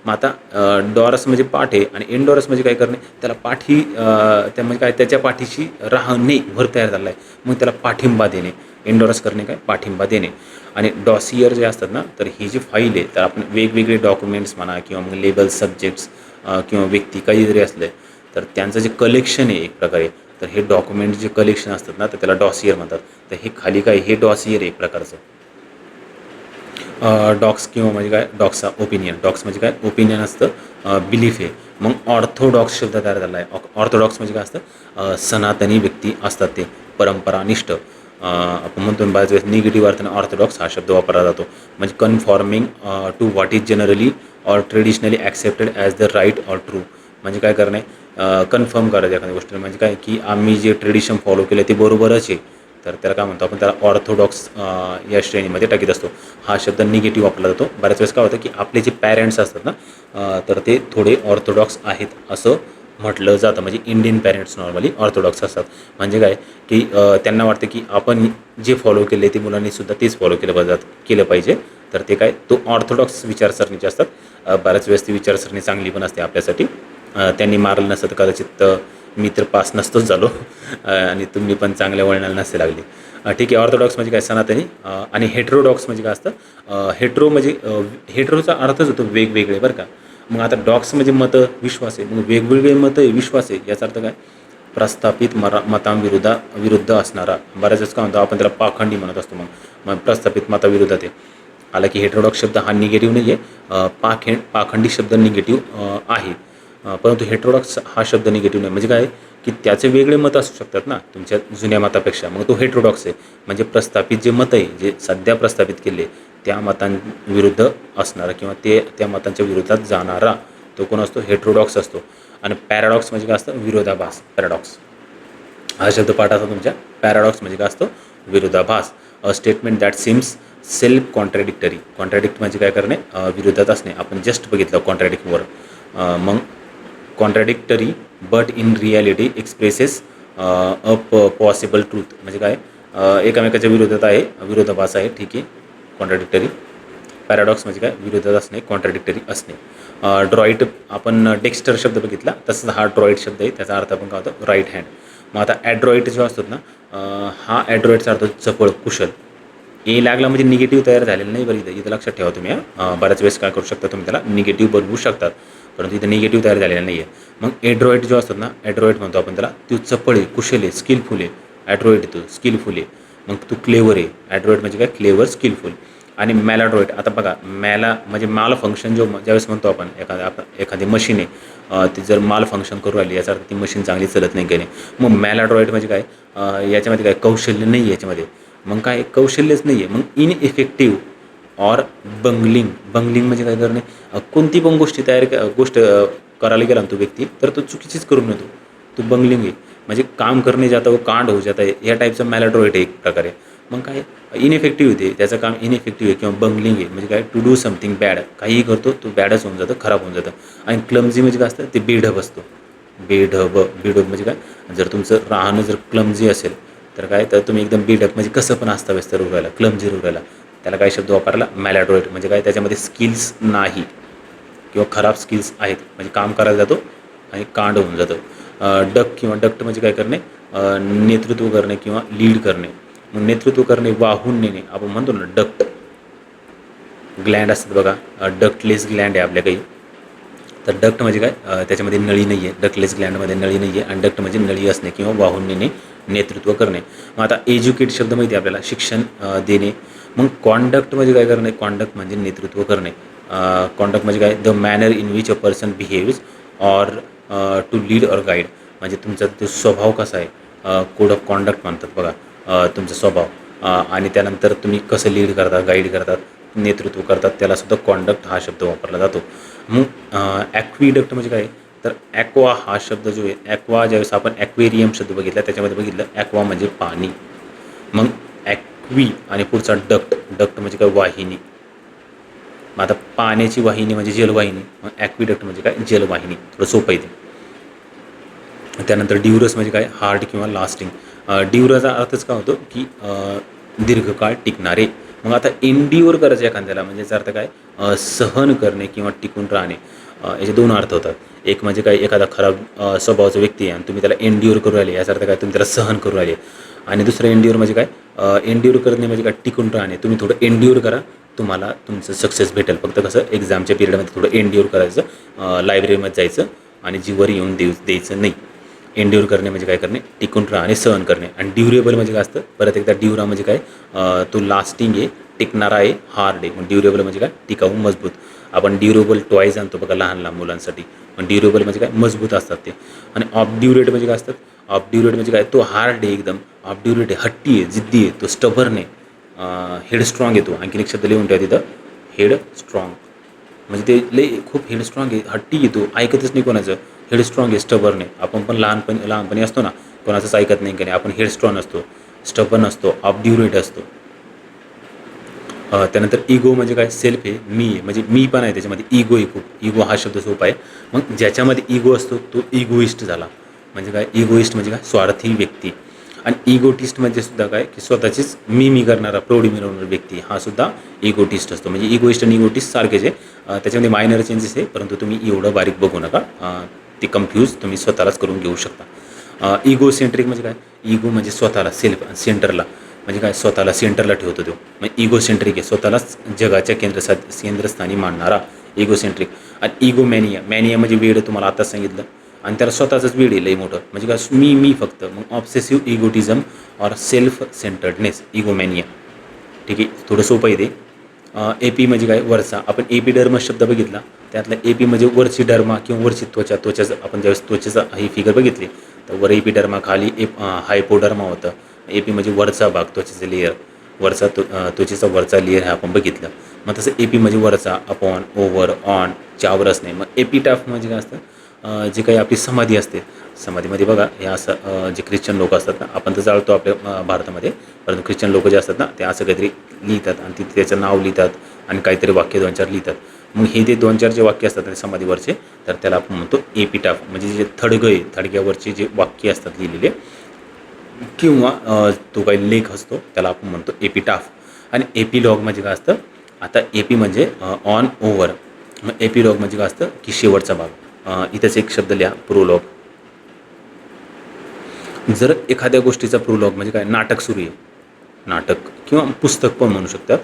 मग आता डॉरस म्हणजे पाठ आहे आणि एंडोरस म्हणजे काय करणे, त्याला पाठी त्या म्हणजे काय त्याच्या पाठीशी राहणे भर तयार झाला आहे, मग त्याला पाठिंबा देणे. एंडोरस करणे काय पाठिंबा देणे. आणि डॉसियर जे असतात ना, तर ही जी फाईल आहे तर आपण वेगवेगळे डॉक्युमेंट्स म्हणा किंवा मग लेबल सब्जेक्ट्स किंवा व्यक्ती काही जरी असले तर त्यांचं जे कलेक्शन आहे एक प्रकारे, तर हे डॉक्युमेंट जे कलेक्शन असतात ना तर त्याला डॉसियर म्हणतात. तर हे खाली काय हे डॉसियर एक प्रकारचं. डॉक्स किंवा म्हणजे काय डॉक्सचा ओपिनियन, डॉक्स म्हणजे काय ओपिनियन असतं, बिलीफ आहे. मग ऑर्थोडॉक्स शब्द तयार झाला आहे. ऑर्थोडॉक्स म्हणजे काय असतं, सनातनी व्यक्ती असतात ते परंपरानिष्ठ. आपण म्हणतो बऱ्याच वेळेस निगेटिव्ह अर्थाने ऑर्थोडॉक्स हा शब्द वापरला जातो, म्हणजे conforming to what is generally or traditionally accepted as the right or true. म्हणजे काय करणे, कन्फर्म करायचं एखाद्या गोष्टीला, म्हणजे काय की आम्ही जे ट्रेडिशन फॉलो केलं ते बरोबरच आहे, तर त्याला काय म्हणतो आपण, त्याला ऑर्थोडॉक्स या श्रेणीमध्ये टाकीत असतो. हा शब्द निगेटिव्ह वापरला जातो. बऱ्याच वेळेस काय होतं की आपले जे पॅरेंट्स असतात ना, तर ते थोडे ऑर्थोडॉक्स आहेत असं म्हटलं जातं. म्हणजे इंडियन पॅरेंट्स नॉर्मली ऑर्थोडॉक्स असतात. म्हणजे काय की त्यांना वाटतं की आपण जे फॉलो केले ते मुलांनीसुद्धा तेच फॉलो केलं पाहिजे. तर ते काय तो ऑर्थोडॉक्स विचारसरणीचे असतात. बऱ्याच वेळेस ती विचारसरणी चांगली पण असते आपल्यासाठी. त्यांनी मारलं नसतं तर कदाचित मी तर पास नसतोच झालो आणि तुम्ही पण चांगल्या वळणाला नसते लागली. ठीक आहे. ऑर्थोडॉक्स म्हणजे काय सनातनी. आणि हेट्रोडॉक्स म्हणजे काय असतं, हेट्रो म्हणजे हेट्रोचा अर्थच होतो वेगवेगळे बरं का. मग आता डॉक्स म्हणजे मतं विश्वास आहे, मग वेगवेगळे मतं आहे विश्वास आहे याचा अर्थ काय, प्रस्थापित विरुद्ध असणारा. बऱ्याच वेळेस काय म्हणतो आपण त्याला पाखंडी म्हणत असतो. मग प्रस्थापित मताविरुद्ध ते आला की हेट्रोडॉक्स शब्द हा निगेटिव्ह नाही आहे, पाखंडी शब्द निगेटिव्ह आहे. परंतु हेट्रोडॉक्स हा शब्द निगेटिव्ह नाही. म्हणजे काय की त्याचे वेगळे मत असू शकतात ना तुमच्या जुन्या मतापेक्षा, मग तो हेट्रोडॉक्स आहे. म्हणजे प्रस्थापित जे मत आहे जे सध्या प्रस्थापित केले त्या मतांविरुद्ध असणारा किंवा त्या मतांच्या विरोधात जाणारा तो कोण असतो, हेट्रोडॉक्स असतो. आणि पॅराडॉक्स म्हणजे काय असतं, विरोधाभास. पॅराडॉक्स हा शब्द पाठ असतो तुमच्या. पॅराडॉक्स म्हणजे काय असतो, विरोधाभास. A statement that seems self contradictory. Contradict म्हणजे काय करणे, विरोधात असणे. आपण जस्ट बघितलं कॉन्ट्रॅडिक्टवर. मग contradictory but in reality expresses a possible truth. म्हणजे काय, एकामेकाच्या विरोधात आहे, विरोधाभास आहे. ठीक आहे. कॉन्ट्रॅडिक्टरी. पॅराडॉक्स म्हणजे काय, विरोधात असणे, कॉन्ट्रॅडिक्टरी असणे. ड्रॉईट आपण डेक्स्टर शब्द बघितला तसंच हा ड्रॉईट शब्द आहे, त्याचा अर्थ आपण काय होतो, राईट हँड. मग आता ॲड्रॉईट जो असतो ना, हा ॲड्रॉईटचा अर्थ चपळ, कुशल. ए लागला म्हणजे निगेटिव्ह तयार झालेलं नाही बरं, इथं लक्षात ठेवा तुम्ही. बऱ्याच वेळेस काय करू शकता तुम्ही, त्याला निगेटिव्ह बनवू शकतात, परंतु इथं निगेटिव्ह तयार झालेला नाही आहे. मग एड्रॉईट जो असतो ना, ॲड्रॉईट म्हणतो आपण त्याला, तो चपळ आहे, कुशल आहे, स्किलफुल आहे. ॲड्रॉईट तो स्किलफुल आहे. मग तू क्लेवर आहे. ॲड्रॉईट म्हणजे काय, क्लेवर, स्किलफुल. आणि मॅलाड्रॉईट, आता बघा मॅला म्हणजे माल फंक्शन ज्यावेळेस म्हणतो आपण एखादी मशीन आहे, ती जर माल फंक्शन करू राहिली याचा अर्थ ती मशीन चांगली चलत नाही काही. मग मॅलाड्रॉईट म्हणजे काय, याच्यामध्ये काय कौशल्य नाही आहे याच्यामध्ये. मग काय कौशल्यच नाही आहे. मग इनइफेक्टिव्ह ऑर बंगलिंग म्हणजे काय करणे, कोणती पण गोष्ट करायला गेला ना तो व्यक्ती तर तो चुकीचीच करून येतो, तो बंगलिंग आहे. म्हणजे काम करणे जाता वो कांड हो जाता है, या टाईपचा मॅलाड्रॉईट आहे एक प्रकारे. मग काय इनइफेक्टिव्ह होते, त्याचं काम इनइफेक्टिव्ह आहे किंवा बंगलिंग आहे. म्हणजे काय, टू डू समथिंग बॅड, काहीही करतो तो बॅडच होऊन जातं, खराब होऊन जातं. आणि क्लमझी म्हणजे काय असतं, ते बेढब असतो. बेढब म्हणजे काय, जर तुमचं राहणं जर क्लमझी असेल तर काय, तर तुम्ही एकदम बेढब म्हणजे कसं पण अस्ताव्यस्त रुगायला, क्लमझी रुगायला, त्याला काय शब्द वापरला, मॅलाड्रॉईट. म्हणजे काय, त्याच्यामध्ये स्किल्स नाही किंवा खराब स्किल्स आहेत, म्हणजे काम करायला जातो आणि कांड होऊन जातं. डक्ट म्हणजे काय करणे, नेतृत्व करणे किंवा लीड करणे. मग नेतृत्व करणे, वाहून नेणे, आपण म्हणतो ना डक्ट. ग्लँड असतात बघा, डक्टलेस ग्लँड आहे आपल्या काही. तर डक्ट म्हणजे काय, त्याच्यामध्ये नळी नाही आहे, डक्टलेस ग्लँडमध्ये नळी नाही आहे. आणि डक्ट म्हणजे नळी असणे किंवा वाहून नेणे, नेतृत्व करणे. मग आता एज्युकेट शब्द माहिती आहे आपल्याला, शिक्षण देणे. मग कॉन्डक्ट म्हणजे काय करणे, कॉन्डक्ट म्हणजे नेतृत्व करणे. कॉन्डक्ट म्हणजे काय, the manner in which a person behaves or to lead or guide. म्हणजे तुमचा तो स्वभाव कसा आहे, कोड ऑफ कॉन्डक्ट म्हणतात बघा, तुमचा स्वभाव. आणि त्यानंतर तुम्ही कसं लीड करता, गाईड करतात, नेतृत्व करतात, त्यालासुद्धा कॉन्डक्ट हा शब्द वापरला जातो. मग ॲक्विडक्ट म्हणजे काय, तर ॲक्वा हा शब्द जो आहे, ॲक्वा ज्यावेळेस आपण ॲक्वेरियम शब्द बघितला त्याच्यामध्ये बघितलं, ॲक्वा म्हणजे पाणी. मग ॲक्वी आणि पुढचा डक्ट म्हणजे काय, वाहिनी. मग आता पाण्याची वाहिनी म्हणजे जलवाहिनी, मग ॲक्विडक्ट म्हणजे काय, जलवाहिनी. थोडं सोपं आहे ते. त्यानंतर ड्युरस म्हणजे काय, हार्ड किंवा लास्टिंग. ड्युराचा अर्थच काय होतो की दीर्घकाळ टिकणारे. मग आता एंड्युअर करायचं एखाद्याला म्हणजे याचा अर्थ काय, सहन करणे किंवा टिकून राहणे. याचे दोन अर्थ होतात. एक म्हणजे काय, एखादा खराब स्वभावाचा व्यक्ती आहे आणि तुम्ही त्याला एंड्युअर करू राहिले, याचा अर्थ काय तुम्ही त्याला सहन करू राहिले. आणि दुसरं एंड्युअर म्हणजे काय, एंड्युअर करणे म्हणजे काय, टिकून राहणे. तुम्ही थोडं एंड्युअर करा, तुम्हाला तुमचं सक्सेस भेटेल. फक्त कसं एक्झामच्या पिरियडमध्ये थोडं एंड्युअर करायचं, लायब्ररीमध्ये जायचं आणि जीवर येऊन द्यायचं नाही. एंड्युअर करणे म्हणजे काय करणे, टिकून राहणे, सहन करणे. आणि ड्युरेबल म्हणजे काय असतं, परत एकदा ड्युरा म्हणजे काय, तो लास्टिंग आहे, टिकणारा आहे, हार्ड आहे. मग ड्युरेबल म्हणजे काय, टिकाऊ, मजबूत. आपण ड्युरेबल टॉयज आणतो बघा लहान लहान मुलांसाठी, पण ड्युरेबल म्हणजे काय, मजबूत असतात ते. आणि ऑबड्युरेट म्हणजे काय असतात, ऑबड्युरेट म्हणजे काय, तो हार्ड आहे एकदम, ऑबड्युरेट आहे, हट्टी आहे, जिद्दी आहे, तो स्टबर्न आहे, हेड स्ट्रॉंग येतो. आणखीन एक शब्द लिहून ठेवा तिथं, हेड स्ट्रॉंग. म्हणजे ते लई खूप हेड स्ट्रॉंग आहे, हट्टी येतो, ऐकतच नाही कोणाचं. हेड स्ट्रॉंग आहे, स्टबर्न आहे. आपण पण लहानपणी असतो ना, कोणाचंच ऐकत नाही, की नाही, आपण हेड स्ट्रॉंग असतो, स्टबर्न असतो, ऑबड्युरेट असतो. त्यानंतर इगो म्हणजे काय, सेल्फ आहे, मी आहे, म्हणजे मी पण आहे त्याच्यामध्ये. इगो आहे खूप, इगो हा शब्द सोपा आहे. मग ज्याच्यामध्ये इगो असतो तो इगोइस्ट झाला. म्हणजे काय, इगोइस्ट म्हणजे काय, स्वार्थी व्यक्ती. आणि इगोटिस्ट म्हणजे सुद्धा काय, की स्वतःचीच मी करणारा, प्रौढी मिळवणारा व्यक्ती, हा सुद्धा इगोटिस्ट असतो. म्हणजे इगोइस्ट आणि इगोटिस्ट सारखेच आहे. त्याच्यामध्ये मायनर चेंजेस आहे, परंतु तुम्ही एवढं बारीक बघू नका. ते कन्फ्यूज तुम्ही स्वतःलाच करून घेऊ शकता. इगो सेंट्रिक म्हणजे काय, इगो म्हणजे स्वतःला, सेल्फ, सेंटरला म्हणजे काय, स्वतःला सेंटरला ठेवतो तो. मग इगो सेंट्रिक आहे, स्वतःलाच जगाच्या केंद्रस्थानी मांडणारा इगोसेंट्रिक. आणि इगो मॅनिया म्हणजे वेळ, तुम्हाला आताच सांगितलं. आणि त्याला स्वतःचंच वेळ आहे लई मोठं, म्हणजे काय, मी फक्त. मग ऑब्सेसिव्ह इगोटिझम ऑर सेल्फ सेंटर्डनेस, इगोमॅनिया. ठीक आहे, थोडं सोपं आहे ते. एपी म्हणजे काय, वरचा. आपण एपिडर्मस शब्द बघितला, त्यातला एपी म्हणजे वरची डर्मा किंवा वरची त्वचाचं आपण ज्यावेळेस त्वचेचा ही फिगर बघितली, तर वर एपिडर्मा, खाली हायपोडर्मा होतं. एपी म्हणजे वरचा भाग, त्वचेचं लेयर, वरचा त्वचेचा वरचा लेयर हे आपण बघितलं. मग तसं एपी म्हणजे वरचा, अपॉन, ओव्हर, ऑन, च्यावर असणे. मग एपिटाफ म्हणजे काय असतं, जी काही आपली समाधी असते, समाधीमध्ये बघा हे असं, जे ख्रिश्चन लोक असतात ना, आपण तर जाळतो आपल्या भारतामध्ये, परंतु ख्रिश्चन लोक जे असतात ना, ते असं काहीतरी लिहितात आणि तिथे त्याचं नाव लिहितात आणि काहीतरी वाक्य 2-4 लिहितात. मग हे जे 2-4 जे वाक्य असतात समाधीवरचे, तर त्याला आपण म्हणतो एपिटाफ. म्हणजे जे थडग्यावरचे जे वाक्य असतात लिहिलेले, किंवा तो काही लेख असतो, त्याला आपण म्हणतो एपिटाफ. आणि एपिलॉग म्हणजे काय असतं, आता एपी म्हणजे ऑन, ओव्हर. मग एपिलॉग म्हणजे काय असतं, की शेवटचा भाग. इथंच एक शब्द लिहा, प्रोलॉग. जर एखाद्या गोष्टीचा प्रोलॉग म्हणजे काय, नाटक सुरू आहे, नाटक किंवा पुस्तक पण म्हणू शकतात,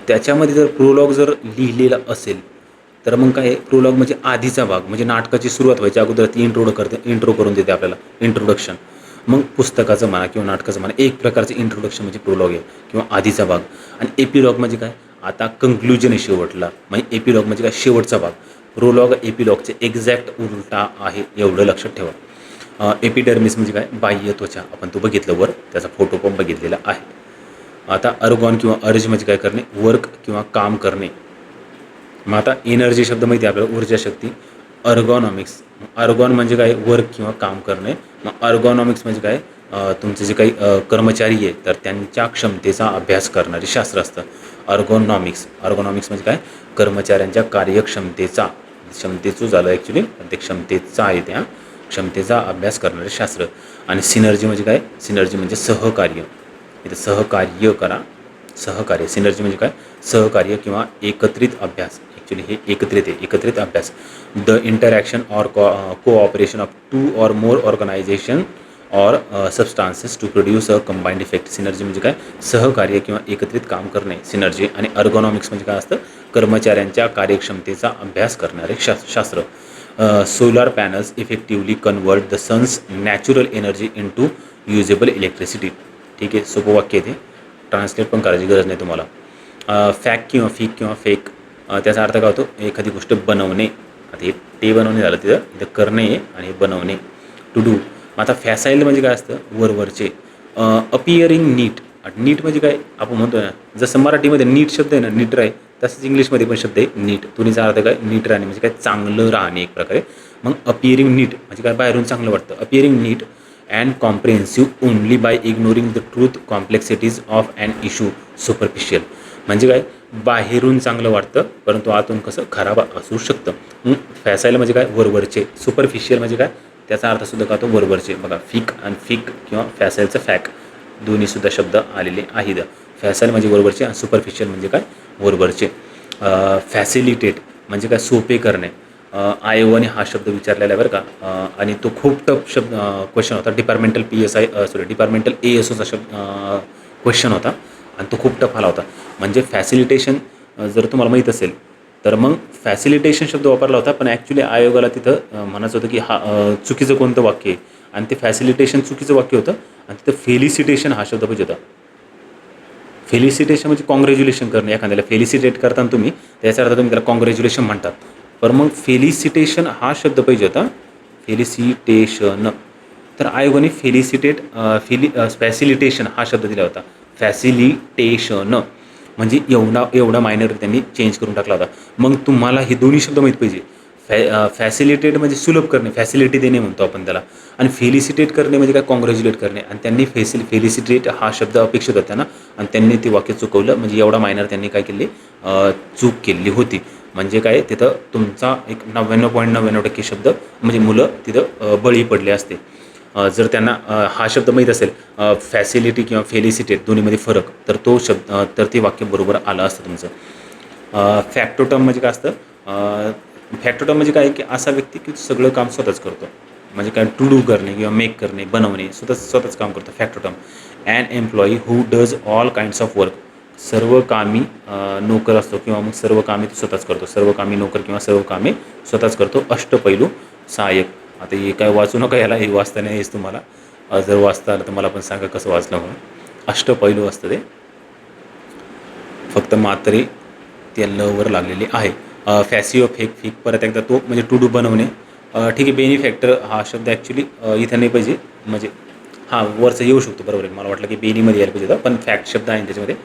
त्याच्यामध्ये जर प्रोलॉग जर लिहिलेला असेल, तर मग काय, प्रोलॉग म्हणजे आधीचा भाग, म्हणजे नाटकाची सुरुवात व्हायची अगोदर ती इंट्रो करून देते आपल्याला, इंट्रोडक्शन. मग पुस्तकाचं म्हणा किंवा नाटकाचं म्हणा, एक प्रकारचं इंट्रोडक्शन म्हणजे प्रोलॉग आहे किंवा आधीचा भाग. आणि एपिलॉग म्हणजे काय, आता कंक्लुजन आहे शेवटला. म्हणजे एपिलॉग म्हणजे काय, शेवटचा भाग. प्रोलॉग एपिलॉगचे एक्झॅक्ट उलटा आहे, एवढं लक्षात ठेवा. एपिडर्मिस म्हणजे काय, बाह्य त्वचा, आपण तो बघितलं वर, त्याचा फोटो पण बघितलेला आहे. आता अर्गॉन किंवा अर्ज म्हणजे काय करणे, वर्क किंवा काम करणे. मग आता एनर्जी शब्द माहिती आहे आपल्याला, ऊर्जा शक्ती. अर्गॉनॉमिक्स, अर्गॉन म्हणजे काय, वर्क किंवा काम करणे. मग अर्गॉनॉमिक्स म्हणजे काय, तुमचे जे काही कर्मचारी आहे, तर त्यांच्या क्षमतेचा अभ्यास करणारे शास्त्र असतं अर्गॉनॉमिक्स. अर्गॉनॉमिक्स म्हणजे काय, कर्मचाऱ्यांच्या क्षमतेचं झालं ॲक्च्युली, ते क्षमतेचा आहे, त्या क्षमतेचा अभ्यास करणारे शास्त्र. आणि सिनर्जी म्हणजे काय, सिनर्जी म्हणजे सहकार्य. इथं सहकार्य करा, सहकार्य. सिनर्जी म्हणजे काय, सहकार्य किंवा एकत्रित अभ्यास. ॲक्च्युली हे एकत्रित आहे, एकत्रित अभ्यास. The interaction or cooperation of 2 or more organisation or substances to produce a combined effect. Synergy म्हणजे काय, सहकार्य किंवा एकत्रित काम करणे, सिनर्जी. आणि अर्गॉनॉमिक्स म्हणजे काय असतं, कर्मचाऱ्यांच्या कार्यक्षमतेचा अभ्यास करणारे शास्त्र. Solar panels effectively convert the sun's natural energy into usable electricity. ठीक आहे, सोपं वाक्य आहे ते, ट्रान्सलेट पण करायची गरज नाही तुम्हाला. फॅक किंवा फीक किंवा फेक, त्याचा अर्थ काय होतो, एखादी गोष्ट बनवणे. आता हे ते बनवणे झालं, तिथं करणे आणि हे बनवणे, टू डू. आता फॅसाईल म्हणजे काय असतं, वरवरचे. अपिअरिंग नीट, नीट म्हणजे काय, आपण म्हणतो ना, जसं मराठीमध्ये नीट शब्द आहे ना, नीट राहे, तसंच इंग्लिशमध्ये पण शब्द आहे नीट. दोन्हीचा अर्थ काय, नीट राहणे म्हणजे काय, चांगलं राहणे एक प्रकारे. मग अपिअरिंग नीट म्हणजे काय, बाहेरून चांगलं वाटतं. Appearing neat and comprehensive only by ignoring the truth complexities of an issue superficial. म्हणजे काय, बाहेरून चांगलं वाटतं, परंतु आतून कसं खराब असू शकतं. मग फॅसाईल म्हणजे काय, वरवरचे. सुपरफिशियल म्हणजे काय, त्याचा अर्थसुद्धा का तो वरवरचे. बघा, फिक आणि फिक किंवा फॅसाईलचं फॅक, दोन्हीसुद्धा शब्द आलेले आहेत. फॅसल म्हणजे बरोबरचे आणि सुपरफिशियल म्हणजे काय बरोबरचे. फॅसिलिटेट म्हणजे काय सोपे करणे. आयोगाने हा शब्द विचारलेला आहे बरं का. आणि तो खूप टफ शब्द क्वेश्चन होता. डिपार्टमेंटल ASOचा शब्द क्वेश्चन होता आणि तो खूप टफ आला होता. म्हणजे फॅसिलिटेशन जर तुम्हाला माहीत असेल तर मग फॅसिलिटेशन शब्द वापरला होता, पण ॲक्च्युली आयोगाला तिथं म्हणायचं होतं की चुकीचं कोणतं वाक्य आहे आणि ते फॅसिलिटेशन चुकीचं वाक्य होतं आणि तिथं फेलिसिटेशन हा शब्द पाहिजे होता. फेलिसिटेशन म्हणजे कॉंग्रॅच्युलेशन करणे. एखाद्याला फेलिसिटेट करताना तुम्ही त्याचा अर्थ तुम्ही त्याला कॉंग्रॅच्युलेशन म्हणतात. पण मग फेलिसिटेशन हा शब्द पाहिजे होता. फेलिसिटेशन. तर आयोगाने फॅसिलिटेशन हा शब्द दिला होता. फॅसिलिटेशन म्हणजे एवढा मायनर त्यांनी चेंज करून टाकला होता. मग तुम्हाला हे दोन्ही शब्द माहीत पाहिजे. फॅसिलिटेट म्हणजे सुलभ करणे, फॅसिलिटी देणे म्हणतो आपण त्याला. आणि फेलिसिटेट करणे म्हणजे काय कॉंग्रॅच्युलेट करणे. आणि त्यांनी फेलिसिटेट हा शब्द अपेक्षित होता ना आणि त्यांनी ते वाक्य चुकवलं. म्हणजे एवढा मायनर त्यांनी काय केले चूक केलेली होती. म्हणजे काय तिथं तुमचा एक 99.99% शब्द म्हणजे मुलं तिथं बळी पडले असते. जर त्यांना हा शब्द माहीत असेल फॅसिलिटी किंवा फेलिसिटेट दोन्हीमध्ये फरक, तर तो शब्द तर ते वाक्य बरोबर आलं असतं तुमचं. फॅक्टोटम म्हणजे काय असतं. फॅक्टोटम म्हणजे काय की असा व्यक्ती की सगळं काम स्वतःच करतो. म्हणजे काय टू डू करणे किंवा मेक करणे, बनवणे, स्वतःच काम करतो factotum. An employee who does all kinds of work. सर्व कामी नोकर असतो किंवा मग सर्व कामे तो स्वतःच करतो. सर्व कामी नोकर किंवा सर्व कामे स्वतःच करतो. अष्टपैलू सहाय्यक. आता हे काय वाचू नका, याला हे वाचता नाही येस तुम्हाला. जर वाचता आलं तर मला पण सांगा कसं वाचलं म्हणून. अष्टपैलू असतं ते, फक्त मात्रे त्या लवर लागलेली आहे. फॅसिओ फेक परत एकदा तो म्हणजे टू डू बनवणे. ठीक आहे. बेनिफॅक्टर हा शब्द ॲक्च्युली इथं नाही पाहिजे. म्हणजे वरचं येऊ शकतो बरोबर आहे. मला वाटलं की बेनीमध्ये यायला पाहिजे होता, पण फॅक्ट शब्द आहे त्याच्यामध्ये.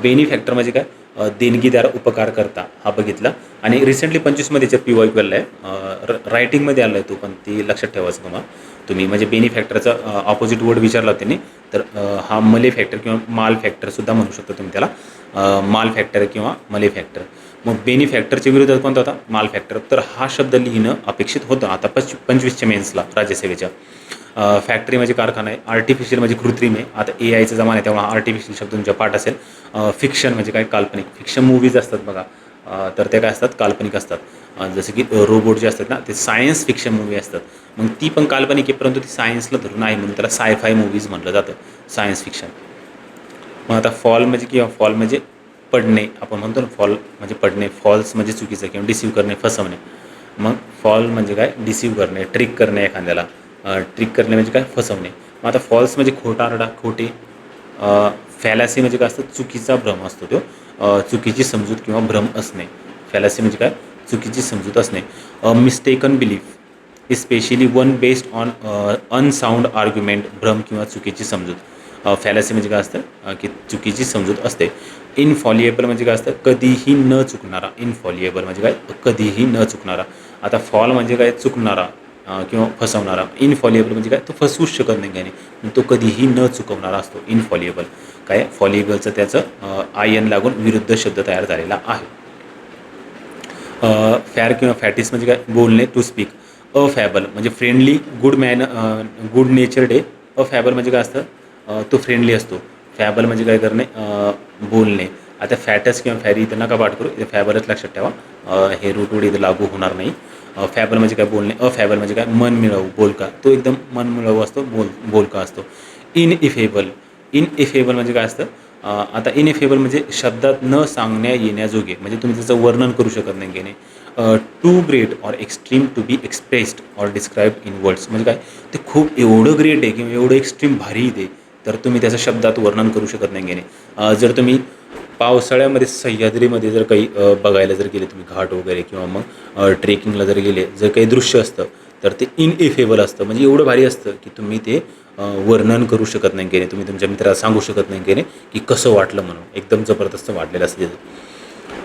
बेनिफॅक्टर म्हणजे काय देणगीदार, उपकारकर्ता हा बघितला. आणि रिसेंटली 25मध्ये याच्यात PY आलं आहे. रायटिंगमध्ये आलं आहे तो, पण ती लक्षात ठेवायचं तुम्ही. म्हणजे बेनिफॅक्टरचा ऑपोजिट वर्ड विचारला होता त्यांनी, तर हा मले फॅक्टर किंवा माल फॅक्टरसुद्धा म्हणू शकता तुम्ही त्याला. माल फॅक्टर किंवा मले फॅक्टर. मग बेनिफॅक्टरच्या विरोधात कोणता होता माल फॅक्टर. तर हा शब्द लिहिणं अपेक्षित होतं आता 25च्या मेन्सला राज्यसेवेच्या. फॅक्टरी म्हणजे कारखाना आहे. आर्टिफिशियल म्हणजे कृत्रिम आहे. आता AIचा जमाना आहे तेव्हा आर्टिफिशियल शब्द तुमच्या पाठ असेल. फिक्शन म्हणजे काय काल्पनिक. फिक्शन मूवीज असतात बघा, तर ते काय असतात काल्पनिक असतात. जसं की रोबोट जे असतात ना ते सायन्स फिक्शन मूवी असतात. मग ती पण काल्पनिक आहे, परंतु ती सायन्सला धरून आहे म्हणून त्याला सायफाय मूवीज म्हटलं जातं, सायन्स फिक्शन. मग आता फॉल म्हणजे पडणे. आपण म्हणतो ना फॉल म्हणजे पडणे. फॉल्स म्हणजे चुकीचं किंवा डिसीव्ह करणे, फसवणे. मग फॉल म्हणजे काय डिसीव्ह करणे, ट्रिक करणे एखाद्याला. ट्रिक करणे म्हणजे काय फसवणे. मग आता फॉल्स म्हणजे खोटे. फॅलॅसी म्हणजे काय असतं चुकीचा भ्रम असतो तो. चुकीची समजूत किंवा भ्रम असणे. फॅलॅसी म्हणजे काय चुकीची समजूत असणे. Mistaken belief especially one based on unsound argument. भ्रम किंवा चुकीची समजूत. फॅलॅसी म्हणजे काय असतं की चुकीची समजूत असते. इनफॉलिएबल म्हणजे काय असतं कधीही न चुकणारा. इनफॉलिएबल म्हणजे काय कधीही न चुकणारा. आता फॉल म्हणजे काय चुकणारा किंवा फसवणारा. इनफॉलिएबल म्हणजे काय तो फसवूच शकत नाही त्याने, तो कधीही न चुकवणारा असतो इनफॉलिएबल. काय फॉलिएबलचं त्याचं IN लागून विरुद्ध शब्द तयार झालेला आहे. फॅर किंवा फॅटिस म्हणजे काय बोलणे, टू स्पीक. अफॅबल म्हणजे फ्रेंडली, गुड नेचर्ड आहे. अफॅबल म्हणजे काय असतं तो फ्रेंडली असतो. फॅबल म्हणजे काय करणे बोलणे. आता फॅटस किंवा फॅरी इथं नका पाठ करू, इथं फॅबलच लक्षात ठेवा. हे रूट इथं लागू होणार नाही. फॅबल म्हणजे काय बोलणे. अफॅबल म्हणजे काय मनमिळावू, बोलका. तो एकदम मनमिळावू असतो, बोलका असतो. इनइफेबल म्हणजे काय असतं आता इनइफेबल म्हणजे शब्दात न सांगण्या येण्याजोगे. म्हणजे तुम्ही त्याचं वर्णन करू शकत नाही गेने. Too great or extreme to be expressed or described in words. म्हणजे काय ते खूप एवढं ग्रेट आहे किंवा एवढं एक्स्ट्रीम भारी आहे तर तुम्ही त्याचं शब्दात वर्णन करू शकत नाही गेने. जर तुम्ही पावसाळ्यामध्ये सह्याद्रीमध्ये जर काही बघायला जर गेले तुम्ही घाट वगैरे किंवा मग ट्रेकिंगला जर गेले, जर काही दृश्य असतं तर ते इनइफेबल असतं. म्हणजे एवढं भारी असतं की तुम्ही ते वर्णन करू शकत नाही गेले. तुम्ही तुमच्या मित्राला सांगू शकत नाही गेले की कसं वाटलं म्हणून. एकदम जबरदस्त वाटलेलं असतं त्याचं.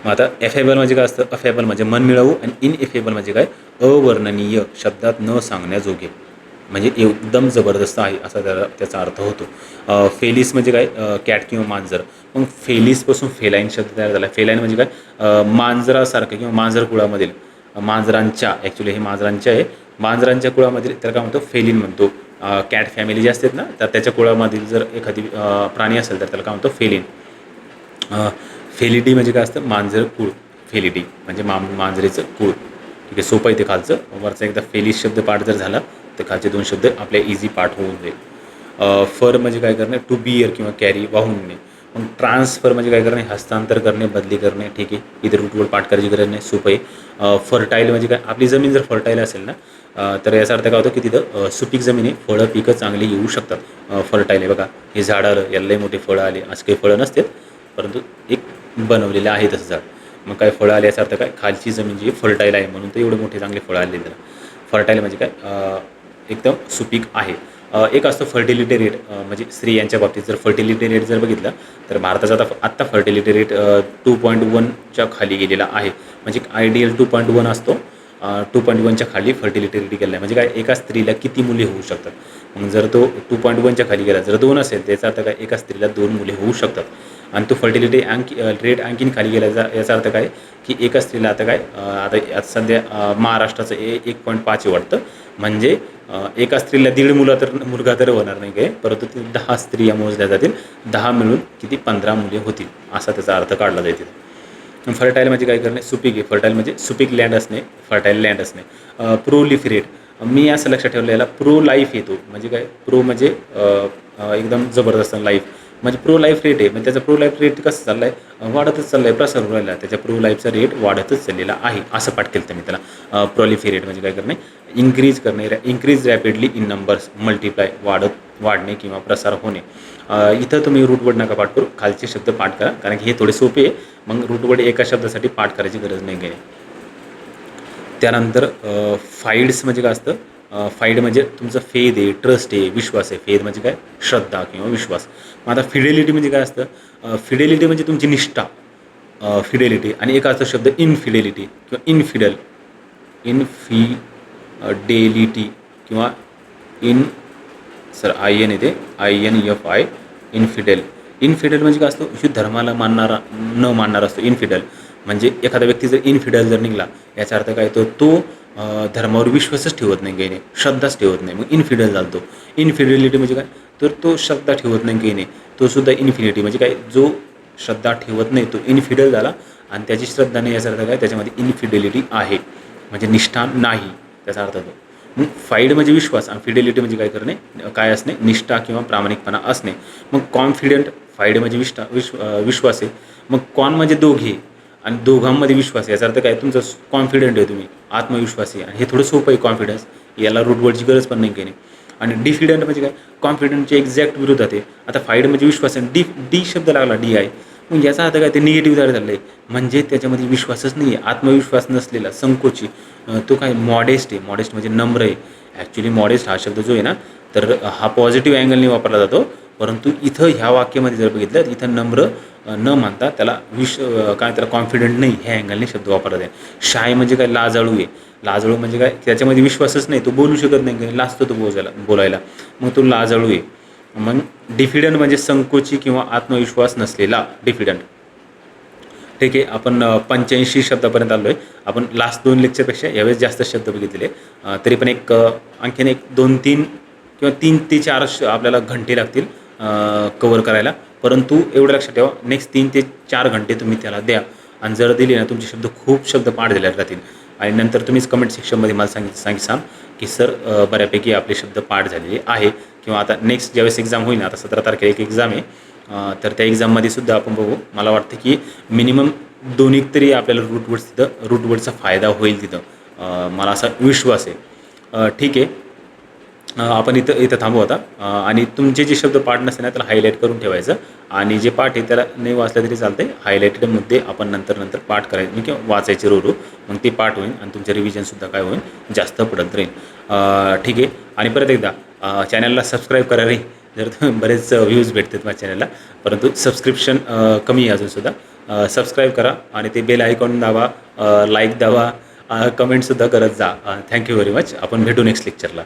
मग आता एफेबल म्हणजे काय असतं अफेबल म्हणजे मनमिळावू. आणि इनइफेबल म्हणजे काय अवर्णनीय, शब्दात न सांगण्याजोगे. म्हणजे एकदम जबरदस्त आहे असा त्याचा अर्थ होतो. फेलिस म्हणजे काय कॅट किंवा मांजर. मग फेलिसपासून फेलाईन शब्द तयार झाला. फेलाईन म्हणजे काय मांजरासारखं किंवा मांजर कुळामधील मांजरांच्या, ॲक्च्युली हे मांजरांच्या आहे, मांजरांच्या कुळामधील त्याला काय म्हणतो फेलिन म्हणतो. कॅट फॅमिली जे असतात ना, तर त्याच्या कुळामधील जर एखादी प्राणी असेल तर त्याला काय म्हणतो फेलिन. फेलिडी म्हणजे काय असतं, मांजर कुळ. फेलिडी म्हणजे मांजरीचं कुळ. ठीक आहे, सोपं आहे ते खालचं. वरचा एकदा फेलिस शब्द पाठ जर झाला तर खालचे 2 शब्द आपल्या इझी पाठ होऊन जाईल. फर म्हणजे काय करणे, टू बिअर किंवा कॅरी, वाहून नेणे. मग ट्रान्सफर म्हणजे काय करणे, हस्तांतर करणे, बदली करणे. ठीक आहे, इथे रूटवर पाठ करायची गरज नाही, सोपं आहे. फर्टाईल म्हणजे काय, आपली जमीन जर फर्टाईल असेल ना, तर याचा अर्थ काय होतो की तिथं सुपीक जमीन आहे, फळं पिकं चांगली येऊ शकतात. फर्टाईल आहे बघा, हे झाड आलं, याला मोठे फळं आले, असं काही फळं नसतात, परंतु एक बनवलेलं आहे तसं झाड. मग काय फळं आले याचा अर्थ काय, खालची जमीन जी फर्टाईल आहे म्हणून ते एवढे मोठे चांगले फळं आलेले त्याला. फर्टाईल म्हणजे काय, एकदम सुपीक आहे. एक असतो फर्टिलिटी रेट, म्हणजे स्त्रियांच्या बाबतीत जर फर्टिलिटी रेट जर बघितलं तर भारताचा आत्ता फर्टिलिटी रेट 2.1च्या खाली गेलेला आहे. म्हणजे आयडियल 2.1 असतो, 2.1च्या खाली फर्टिलिटी रेट गेला आहे. म्हणजे काय, एका स्त्रीला किती मुले होऊ शकतात. मग जर तो 2.1च्या खाली गेला, जर 2 असेल त्याचा अर्थ काय, एका स्त्रीला 2 मुले होऊ शकतात. आणि तो फर्टिलिटी रेट आणखीन खाली गेल्याचा याचा अर्थ काय की एका स्त्रीला आता काय, आता सध्या महाराष्ट्राचं 1.5 वाटतं. म्हणजे एका स्त्रीला 1.5 मुलगा तर होणार नाही काय, परंतु ते 10 स्त्रिया मोजल्या जातील, 10 मिळून किती 15 मुले होतील, असा त्याचा अर्थ काढला जाईल. फर्टाईल म्हणजे काय करणे, सुपीक आहे. फर्टाईल म्हणजे सुपीक लँड असणे, फर्टाईल लँड असणे. प्रोलिफरेट, मी असं लक्षात ठेवलं याला प्रो लाईफ येतो. म्हणजे काय, प्रो म्हणजे एकदम जबरदस्त लाईफ, म्हणजे प्रो लाईफ रेट आहे. म्हणजे त्याचा प्रो लाईफ रेट कसं चालला आहे, वाढतच चालला आहे, प्रसार होऊन राहिला. त्याच्या प्रो लाईफचा रेट वाढतच चाललेला आहे, असं पाठ केलं तर मी त्याला. प्रोलिफरेट म्हणजे काय करणे, इन्क्रीज करणे, increase rapidly in numbers, multiply, वाढणे किंवा प्रसार होणे. इथं तुम्ही रूटवर्ड नका पाठ करू, खालचे शब्द पाठ करा, कारण की हे थोडे सोपे आहे. मग रूटवर्ड एका शब्दासाठी पाठ करायची गरज नाही घेणे. त्यानंतर फाईड्स म्हणजे काय असतं, फाईड म्हणजे तुमचं फेद आहे, ट्रस्ट आहे, विश्वास आहे. फेद म्हणजे काय, श्रद्धा किंवा विश्वास. मग आता फिडेलिटी म्हणजे काय असतं, फिडेलिटी म्हणजे तुमची निष्ठा, फिडेलिटी. आणि एक असतो शब्द इनफिडेलिटी किंवा इनफिडल, इनफिडेलिटी किंवा IN येते, INFI, इनफिडेल. इनफिडेल म्हणजे काय असतो, शुद्ध धर्माला न मानणारा असतो इनफिडेल. म्हणजे एखादा व्यक्ती जर इनफिडेल जर निघाला, याचा अर्थ काय, तो धर्मावर विश्वासच ठेवत नाही काही, श्रद्धाच ठेवत नाही, मग इनफिडेल झाला तो. इनफिडेलिटी म्हणजे काय, तर तो श्रद्धा ठेवत नाही काही, तो सुद्धा इन्फिनिटी. म्हणजे काय, जो श्रद्धा ठेवत नाही तो इनफिडेल झाला, आणि त्याची श्रद्धा नाही याचा अर्थ काय, त्याच्यामध्ये इनफिडेलिटी आहे, म्हणजे निष्ठा नाही, त्याचा अर्थ तो. मग फाईड म्हणजे विश्वास, आणि फिडेलिटी म्हणजे काय करणे, काय असणे, निष्ठा किंवा प्रामाणिकपणा असणे. मग कॉन्फिडंट, फाईड म्हणजे विश्वास आहे. मग कॉन म्हणजे दोघे, आणि दोघांमध्ये विश्वास आहे, याचा अर्थ काय, तुमचं कॉन्फिडंट आहे, तुम्ही आत्मविश्वासी आहे. आणि हे थोडं सोपं आहे कॉन्फिडन्स, याला रूटवर्डची गरज पण नाही काही. आणि डिफिडंट म्हणजे काय, कॉन्फिडंटचे एक्झॅक्ट विरोधात आहे. आता फाईड म्हणजे विश्वास आहे, डी शब्द लागला, DI, मग याचा अर्थ काय, ते निगेटिव्ह झालं आहे, म्हणजे त्याच्यामध्ये विश्वासच नाही आहे, आत्मविश्वास नसलेला, संकोची. तो काय, मॉडेस्ट आहे. मॉडेस्ट म्हणजे नम्र आहे. ॲक्च्युली मॉडेस्ट हा शब्द जो आहे ना, तर हा पॉझिटिव्ह अँगलने वापरला जातो, परंतु इथं ह्या वाक्यामध्ये जर बघितलं, इथं नम्र न मानता त्याला त्याला कॉन्फिडंट नाही ह्या अँगलने शब्द वापरला जाईल. शाय म्हणजे काय, लाजाळू आहे. लाजाळू म्हणजे काय, त्याच्यामध्ये विश्वासच नाही, तो बोलू शकत नाही, लाजतो तो बोलायला, मग तो लाजाळू आहे. मग डिफिडंट म्हणजे संकोची किंवा आत्मविश्वास नसलेला, डिफिडंट. ठीक आहे, आपण 85 शब्दापर्यंत आलो आहे. आपण लास्ट 2 लेक्चरपेक्षा यावेळेस जास्त शब्द बघितलेले, तरी पण आणखीन 2-3 किंवा 3 ते 4 आपल्याला घंटे लागतील कवर करायला. परंतु एवढं लक्षात ठेवा, नेक्स्ट 3 ते 4 घंटे तुम्ही त्याला द्या, आणि जर दिले ना, तुमचे खूप शब्द पाठ झाले राहतील. आणि नंतर तुम्हीच कमेंट सेक्शनमध्ये मला सांग की सर बऱ्यापैकी आपले शब्द पाठ झालेले आहे. किंवा आता नेक्स्ट ज्यावेळेस एक्झाम होईल ना, आता 17 तारखेला एक एक्झाम आहे, तर त्या एक्झाममध्ये सुद्धा आपण बघू. मला वाटतं की मिनिमम 2 तरी आपल्याला रूटवर्डचा फायदा होईल तिथं, मला असा विश्वास आहे. ठीक आहे, आपण इथं थांबू आता. आणि तुमचे जे शब्द पाठ नसते ना, त्याला हायलाईट करून ठेवायचं, आणि जे पाठ आहे त्याला नाही वाचलं तरी चालतं आहे. हायलाइटेड मुद्दे आपण नंतर पाठ करायचे किंवा वाचायचे रोज, मग ते पाठ होईल, आणि तुमचं रिव्हिजनसुद्धा काय होईल, जास्त पडत राहील. ठीक आहे, आणि परत एकदा चॅनलला सबस्क्राईब करा रे, जर बरेच व्ह्यूज भेटतात माझ्या चॅनलला, परंतु सबस्क्रिप्शन कमी आहे अजूनसुद्धा. सबस्क्राईब करा, आणि ते बेल आयकॉन दाबा, लाईक दाबा, कमेंटसुद्धा करत जा. Thank you very much. आपण भेटू नेक्स्ट लेक्चरला.